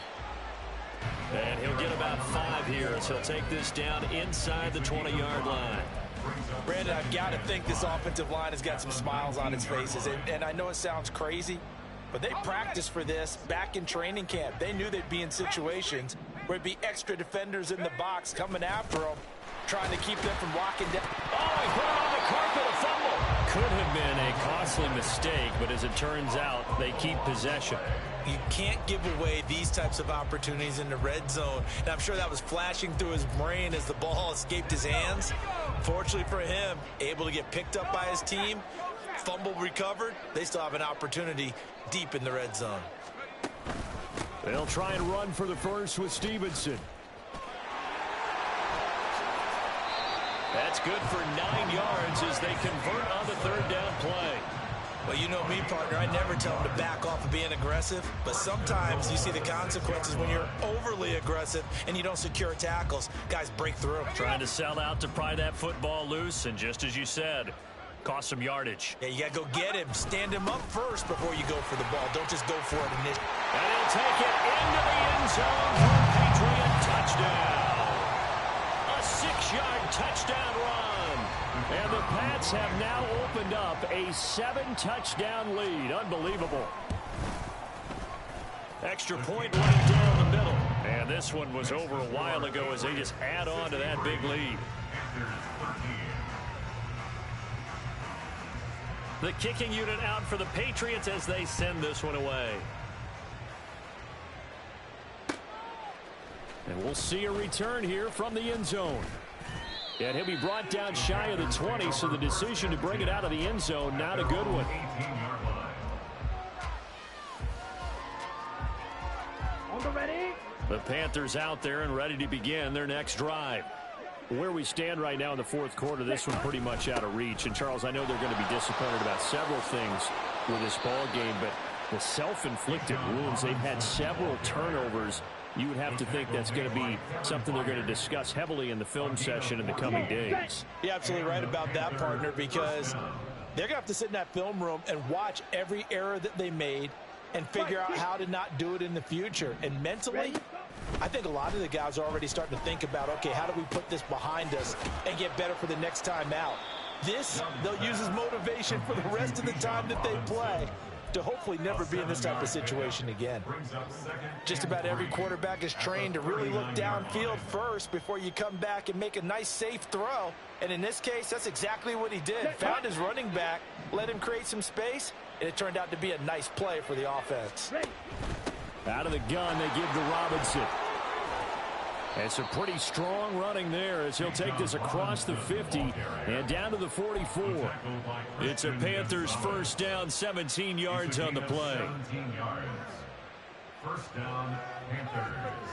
And he'll get about 5 here as he'll take this down inside the 20-yard line.
Brandon, I've got to think this offensive line has got some smiles on its faces. And I know it sounds crazy, but they practiced for this back in training camp. They knew they'd be in situations where it'd be extra defenders in the box coming after them, trying to keep them from locking down.
Oh, he put it on the carpet, a fumble. Could have been a costly mistake, but as it turns out, they keep possession.
You can't give away these types of opportunities in the red zone. And I'm sure that was flashing through his brain as the ball escaped his hands. Fortunately for him, able to get picked up by his team, fumble recovered. They still have an opportunity deep in the red zone.
They'll try and run for the first with Stevenson. That's good for 9 yards as they convert on the 3rd down play.
Well, you know me, partner. I never tell them to back off of being aggressive, but sometimes you see the consequences when you're overly aggressive and you don't secure tackles. Guys break through.
Trying to sell out to pry that football loose, and just as you said, cost some yardage.
Yeah, you got to go get him. Stand him up first before you go for the ball. Don't just go for it initially.
And he'll take it into the end zone for a Patriot touchdown. A 6-yard touchdown run. And the Pats have now opened up a 7-touchdown lead. Unbelievable. Extra point right down the middle. And this one was over a while ago as they just add on to that big lead. The kicking unit out for the Patriots as they send this one away. And we'll see a return here from the end zone. And he'll be brought down shy of the 20, so the decision to bring it out of the end zone, not a good one. The Panthers out there and ready to begin their next drive. Where we stand right now in the fourth quarter, this one pretty much out of reach. And, Charles, I know they're going to be disappointed about several things with this ball game, but the self-inflicted wounds, they've had several turnovers. You would have to think that's going to be something they're going to discuss heavily in the film session in the coming days.
You're absolutely right about that, partner, because they're going to have to sit in that film room and watch every error that they made and figure out how to not do it in the future. And mentally, I think a lot of the guys are already starting to think about, okay, how do we put this behind us and get better for the next time out? This, they'll use as motivation for the rest of the time that they play to hopefully never be in this type of situation again. Just about every quarterback is trained to really look downfield first before you come back and make a nice, safe throw. And in this case, that's exactly what he did. Found his running back, let him create some space, and it turned out to be a nice play for the offense.
Out of the gun, they give to Robinson. And some pretty strong running there as he'll take this across the 50 and down to the 44. It's a Panthers first down, 17 yards on the play.
17 yards. First down, Panthers.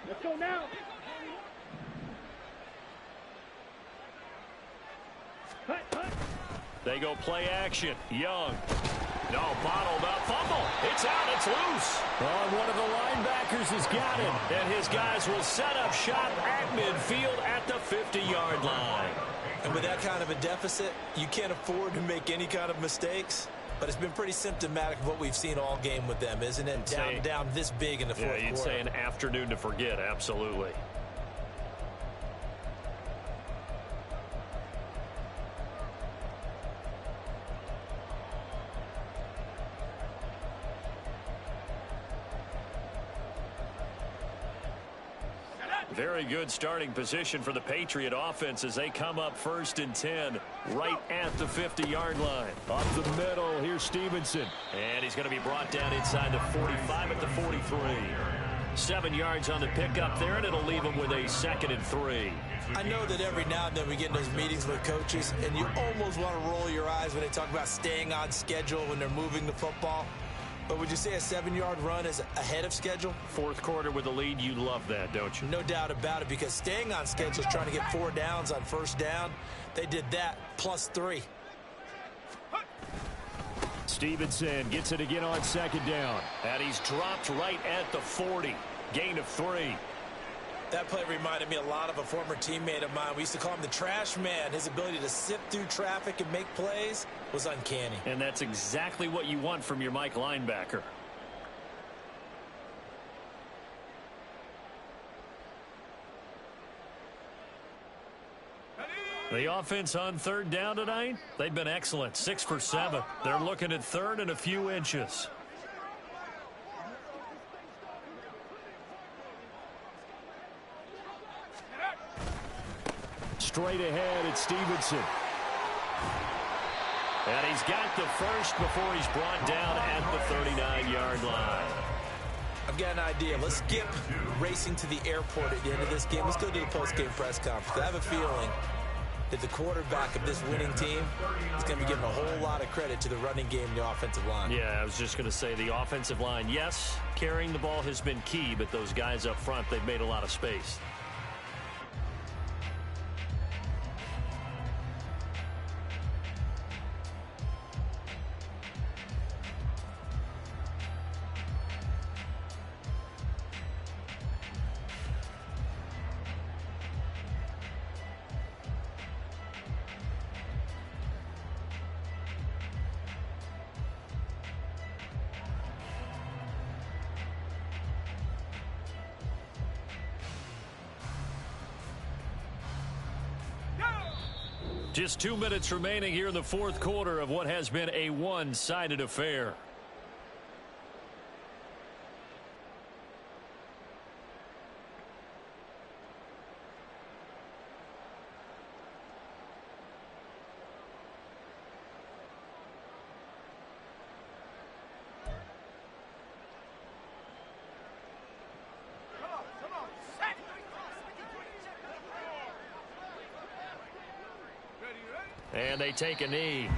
Let's go now.
They go play action. Young. No, bottled up. Fumble. It's out. It's loose. Oh, one of the linebackers has got it. And his guys will set up shop at midfield at the 50-yard line.
And with that kind of a deficit, you can't afford to make any kind of mistakes. But it's been pretty symptomatic of what we've seen all game with them, isn't it? Down this big in the fourth quarter.
You'd say an afternoon to forget. Absolutely. Very good starting position for the Patriot offense as they come up 1st and 10 right at the 50-yard line. Up the middle, here's Stevenson. And he's going to be brought down inside the 45 at the 43. 7 yards on the pickup there, and it'll leave him with a 2nd and 3.
I know that every now and then we get in those meetings with coaches, and you almost want to roll your eyes when they talk about staying on schedule when they're moving the football. But would you say a 7-yard run is ahead of schedule?
Fourth quarter with a lead, you love that, don't you?
No doubt about it, because staying on schedule is trying to get 4 downs on first down. They did that plus 3.
Stevenson gets it again on 2nd down. And he's dropped right at the 40. Gain of 3.
That play reminded me a lot of a former teammate of mine. We used to call him the trash man. His ability to sift through traffic and make plays was uncanny.
And that's exactly what you want from your Mike linebacker. The offense on 3rd down tonight, they've been excellent. 6 for 7. They're looking at 3rd and a few inches. Straight ahead, it's Stevenson. And he's got the first before he's brought down at the 39-yard line.
I've got an idea. Let's skip racing to the airport at the end of this game. Let's go to the post-game press conference. I have a feeling that the quarterback of this winning team is going to be giving a whole lot of credit to the running game and the offensive line.
Yeah, I was just going to say the offensive line, yes, carrying the ball has been key, but those guys up front, they've made a lot of space. Just 2 minutes remaining here in the fourth quarter of what has been a one-sided affair. And they take a knee.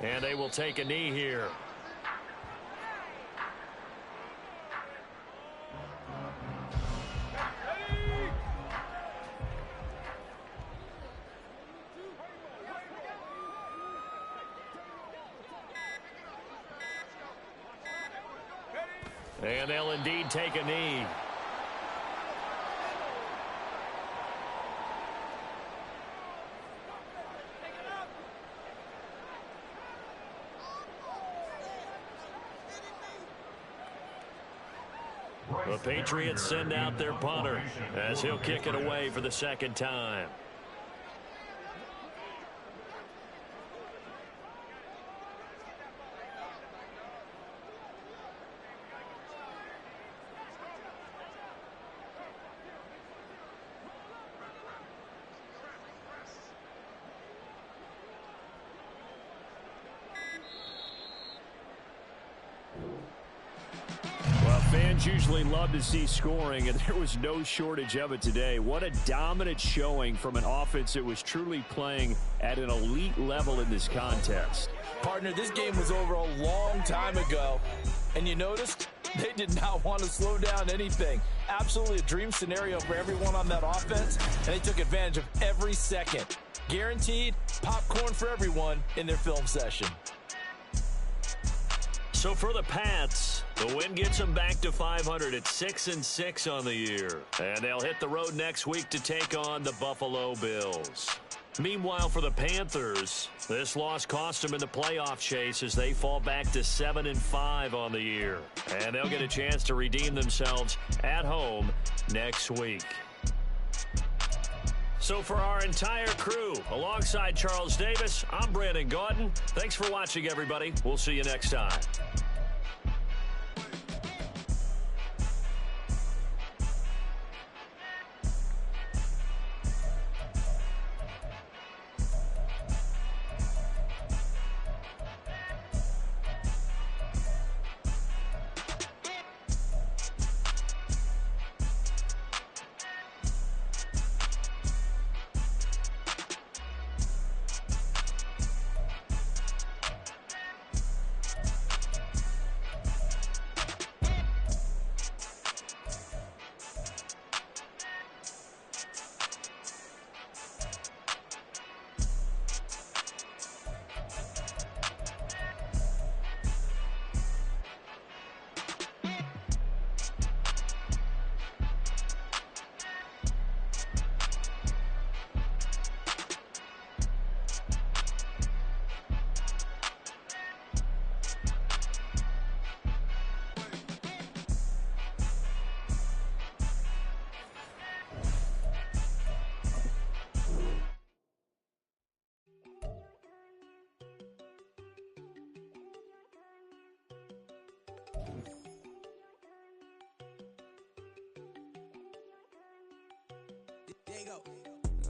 And they will take a knee here. And they'll indeed take a knee. The Patriots send out their punter as he'll kick it away for the second time. Fans usually love to see scoring, and there was no shortage of it today. What a dominant showing from an offense that was truly playing at an elite level in this contest.
Partner, this game was over a long time ago, and you noticed they did not want to slow down anything. Absolutely a dream scenario for everyone on that offense, and they took advantage of every second. Guaranteed popcorn for everyone in their film session.
So for the Pats, the win gets them back to 500 at 6-6 on the year. And they'll hit the road next week to take on the Buffalo Bills. Meanwhile, for the Panthers, this loss cost them in the playoff chase as they fall back to 7-5 on the year. And they'll get a chance to redeem themselves at home next week. So for our entire crew, alongside Charles Davis, I'm Brandon Gaudin. Thanks for watching, everybody. We'll see you next time.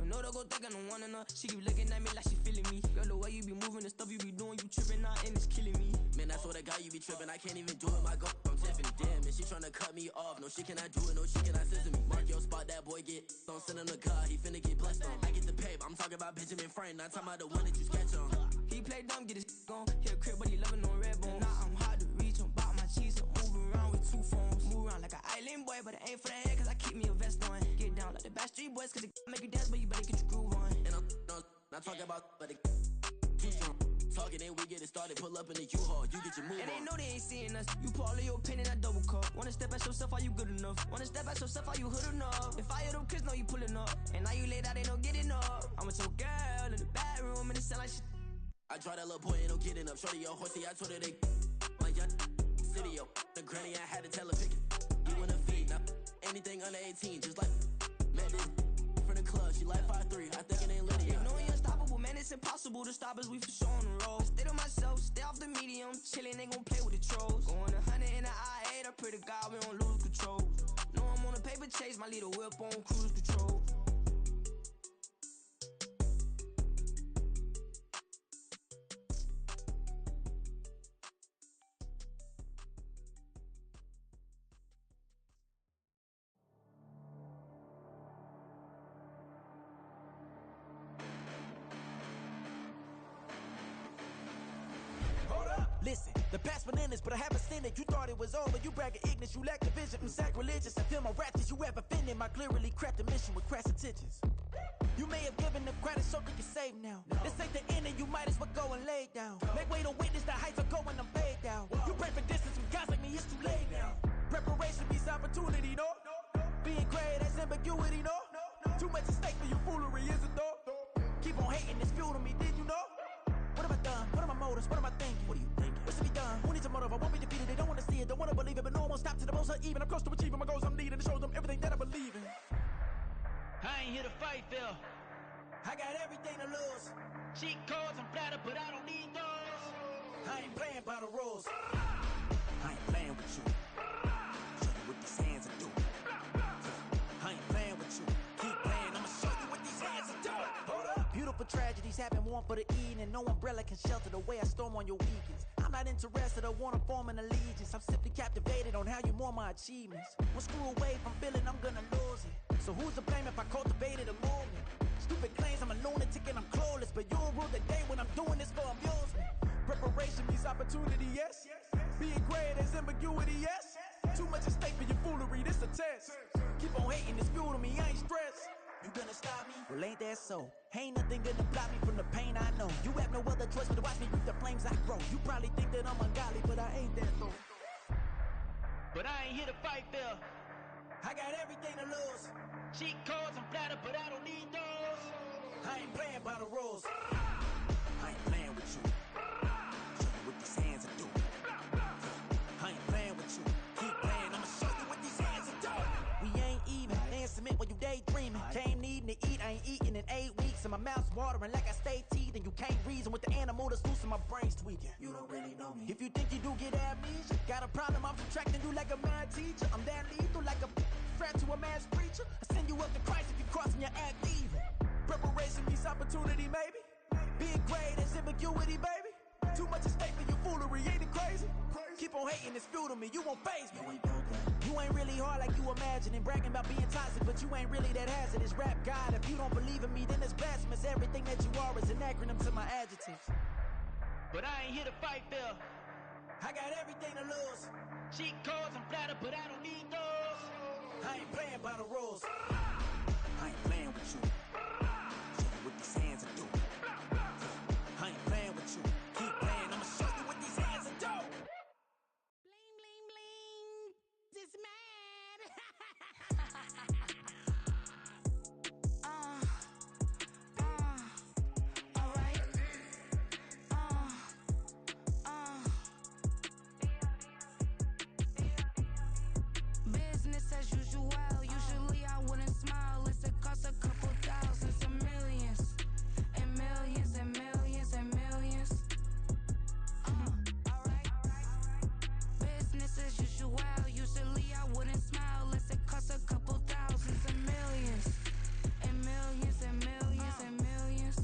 No, don't go thinking I want enough. She keep looking at me like she feeling me. Girl, the way you be moving, the stuff you be doing, you tripping out and it's killing me. Man, I swear to God, you be tripping. I can't even do it. My girl, I'm Tiffany. Damn, and she tryna cut me off. No, she cannot do it. No, she cannot scissor me. Mark your spot, that boy get on. Send him the car, he finna get blessed on. I get the paper. I'm talking about Benjamin Franklin. Not talking about the one that you sketch on. He play dumb, get his gone. He a crib, but he loving on red bone. Now I'm hard to reach. I'm about my cheese. I'm moving around with two phones. Move around like an island boy, but it ain't for the head, cause I keep me a vest on. Get down like the Backstreet Boys, cause it make you dance, but you better get your groove on. And I'm not talking about, but it too strong. Talking then we get it started. Pull up in the U-Haul, you get your move on. And they know they ain't seeing us. You pull all of your opinion, I double cup. Wanna step at yourself, are you good enough? Wanna step at yourself, are you hood enough? If I hear them kids, know you pulling up. And now you laid out, they don't get enough. I'm with your girl in the bedroom, and it sound like shit. I try that little boy, ain't no getting up. Shorty, your horsey, I told her they my young city, yo. The granny, I had to tell her pick it. You in the feed, now anything under 18, just like met this from the club. She like 5'3", I think it ain't Lydia. You know we unstoppable, man, it's impossible to stop us. We for sure on the road. Stay to myself, stay off the medium, chillin', they gon' play with the trolls. Going 100 in the I-8, I pray to God we don't lose control. Know I'm on a paper chase, my leader whip on cruise control.
Listen, the past bananas, but I haven't seen it. You thought it was over, you bragging ignorance, you lack the vision. I'm sacrilegious, I feel my ratchets, you have offended my clearly crafted mission with crass intentions. You may have given them credit, something you save now. This ain't the end, and you might as well go and lay down. Make way to witness the heights are going, I'm fade down. You pray for distance with guys like me, it's too late now. Preparation means opportunity, no? Being great, that's ambiguity, no? Too much at stake for your foolery, is it though? Keep on hating, it's fuel to me, did you know? What have I done? What are my motives? What am I thinking? What are you thinking? What's to be done? Who needs a motive? I won't be defeated. They don't want to see it, don't want to believe it, but no one won't stop to the most even. I'm close to achieving my goals. I'm needing to show them everything that I believe in.
I ain't here to fight, Phil.
I got everything to lose.
Cheat codes and platter, but I don't need those.
I ain't playing by the rules. I ain't playing with you. Show you what these hands are doing. I ain't playing with you. Keep playing, I'ma show you what these hands are doing. Hold up. Beautiful tragedies happen, one for the evening. No umbrella can shelter the way I storm on your weekends. I'm not interested, I wanna form an allegiance. I'm simply captivated on how you more my achievements. One screw away from feeling I'm gonna lose it. So who's to blame if I cultivated a movement? Stupid claims I'm a lunatic and I'm clueless, but you'll rule the day when I'm doing this for amusement. Preparation means opportunity, yes. Being great is ambiguity, yes. Too much at stake for your foolery, this a test. Keep on hating, it's fuel to me, I ain't stressed. You gonna stop me? Well, ain't that so? Ain't nothing gonna block me from the pain I know. You have no other choice but to watch me reap the flames I grow. You probably think that I'm ungodly, but I ain't that though.
But I ain't here to fight, Phil.
I got everything to lose.
Cheat codes and platter, but I don't need those.
I ain't playing by the rules. I ain't playing with you. Show you what these hands are doing. I ain't playing with you. Keep playing, I'ma show you what these hands are doing. We ain't even. They ain't submit when you daydreaming. Came needing to eat, I ain't eating in 8 weeks. And my mouth's watering like I stay teeth. And you can't reason with the animal that's loose and my brain's tweaking. You don't really know me. If you think you do get amnesia, got a problem, I'm subtracting you like a mad teacher. I'm that lethal like a threat to a mass preacher. I send you up to Christ if you crossing your act evil. Preparation means opportunity, maybe. Being great is ambiguity, baby. Too much at stake for your foolery, ain't it crazy? Keep on hating, it's fuel to me, you won't faze me. You ain't really hard like you imagining. Bragging about being toxic, but you ain't really that hazardous. Rap God, if you don't believe in me, then it's blasphemous. Everything that you are is an acronym to my adjectives.
But I ain't here to fight, Phil.
I got everything to lose.
Cheat codes and platter, but I don't need those.
I ain't playing by the rules. I ain't playing with you. Show you what these hands are doing. I ain't playing with you. Keep playing, I'ma show you what these hands are doing.
Bling, bling, bling. This mad. All right. Business as usual. Usually I wouldn't smile. It's a cost a couple thousands and millions. And millions and millions and millions. Alright. Business as usual. Usually I wouldn't smile. Unless it costs a couple thousands and millions. And millions and millions and millions.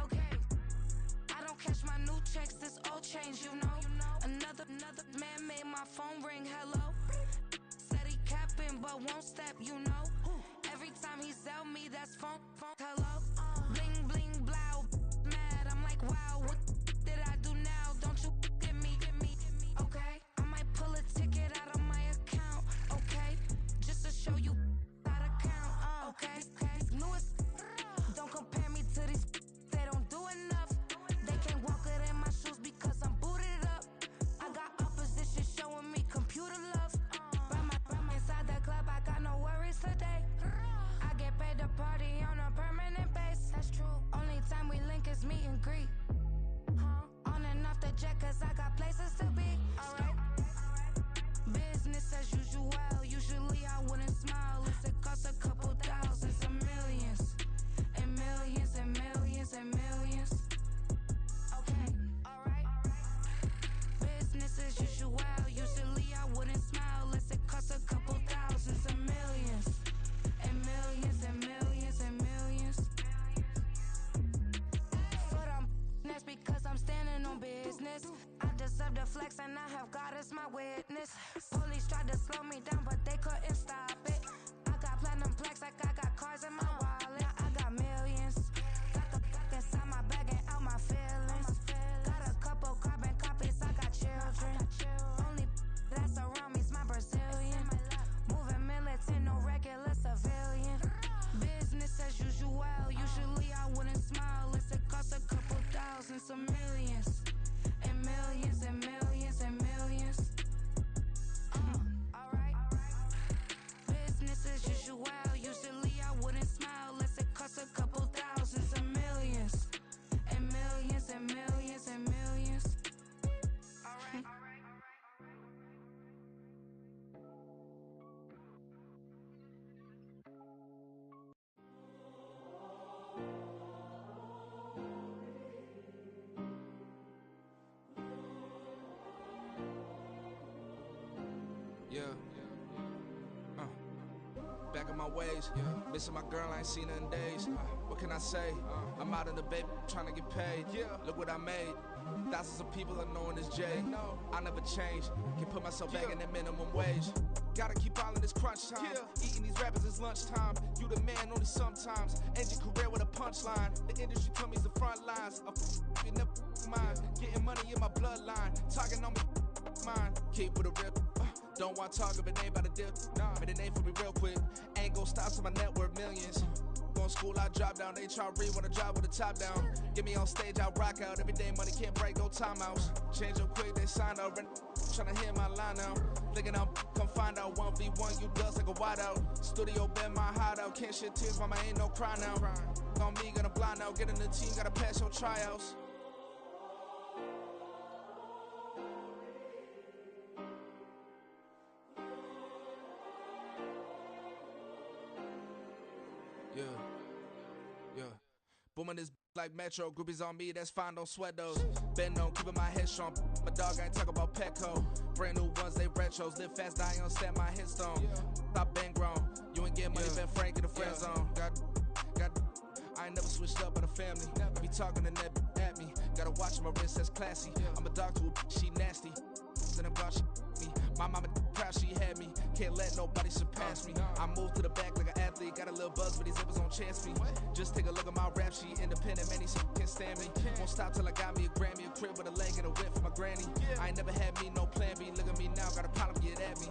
Okay. I don't catch my new checks, this old change, you know. Another man made my phone ring, hello. Said he capping but won't step, you know. Every time he sell me, that's phone, hello. Bling, bling, blow, mad, I'm like, wow, what did I do now? Don't you get me, okay? I might pull a ticket out of my account, okay? Just to show you how to count, okay? Newest, don't compare me to these, they don't do enough. witness. Police tried to slow me down, but they couldn't stop it. I got platinum plaques like I got cars in my wallet. Now I got millions. Got the fuck inside my bag and out my feelings. Got a couple carbon copies, I got children. Only that's around me's my Brazilian. Moving militant, no regular civilian. Business as usual, usually I wouldn't smile. Unless it cost a couple thousands or millions. And millions and millions and millions. Alright. Business as usual, usually I wouldn't smile. Unless it cost a couple thousands or millions. And millions and millions and millions. Alright.
Yeah. Back in my ways, missing my girl, I ain't seen her in days. What can I say? I'm out in the baby, trying to get paid. Look what I made. Thousands of people are knowing this Jay. I never change. Can put myself back in that minimum wage. Gotta keep all in this crunch time. Eating these rappers is lunchtime. You the man only sometimes. End your career with a punchline. The industry told me it's the front lines. You never mind. Getting money in my bloodline. Talking on me, mine. Keep with a rip. Don't want to talk if it ain't about a dip. Made a name for me real quick. Ain't gon' stop till my net worth millions. Going to school, I drop down. They try to read when I drop with the top down. Get me on stage, I rock out. Every day money can't break, go timeouts. Change up quick, they sign up. Tryna hear my line now. Thinking I'm come find out 1v1, you dust like a wideout. Studio been my hideout. Can't shed tears, mama ain't no cry now. On me, gonna blind out. Get in the team, gotta pass your tryouts. Yeah. Booming this like Metro. Groupies on me, that's fine, don't sweat those. Bend on, keeping my head strong. My dog ain't talk about Petco. Brand new ones, they retros. Live fast, die on stand my headstone. Stop been grown. You ain't getting money, Ben Frank in the friend zone. Got. I ain't never switched up on the family. I be talking to that at me. Gotta watch my wrist, that's classy. I'm a dog to a she nasty. Then I'm gone, she me. My mama proud she had me. Can't let nobody surpass me. I moved to the back like an athlete. Got a little buzz, but these zippers on chance me. Just take a look at my rap sheet. Independent, man, these can't stand me. Won't stop till I got me a Grammy, a crib with a leg and a whip for my granny. I ain't never had me no plan B. Look at me now, got a problem, get at me.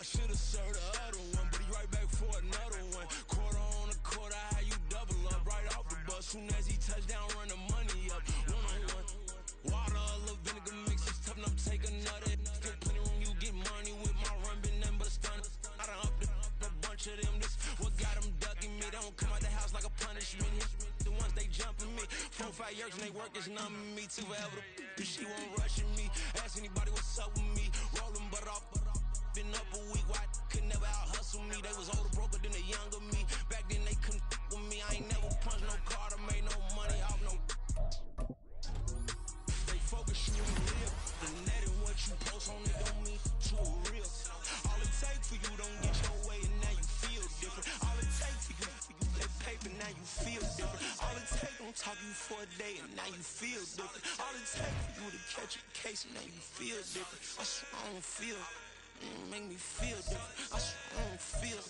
should've served the other one, but he right back for another one. Quarter on a quarter, how you double up right off the bus. Soon as he touch down, run the money up. One-on-one. Water, a little vinegar mix, it's tough enough to take another. Still plenty room, you get money with my run, been nothing but a stun. I done up a bunch of them, this what got them ducking me. They don't come out the house like a punishment. The ones they jumping me. 4 or 5 years and they work is numbing me. Too forever, she won't rushing me. Ask anybody what's up with me. Rolling butt off. Been up a week, why could never out hustle me? They was older, broker than the younger me. Back then they couldn't with me. I ain't never punched no card or made no money off no. They focus you on live. The net and what you post on it don't mean to a real. All it take for you don't get your way and now you feel different. All it take for you that paper, now you feel different. All it take don't talk you for a day and now you feel different. All it take for you to catch a case and now you feel different. I swear I don't feel. Make me feel different. I swear I don't feel.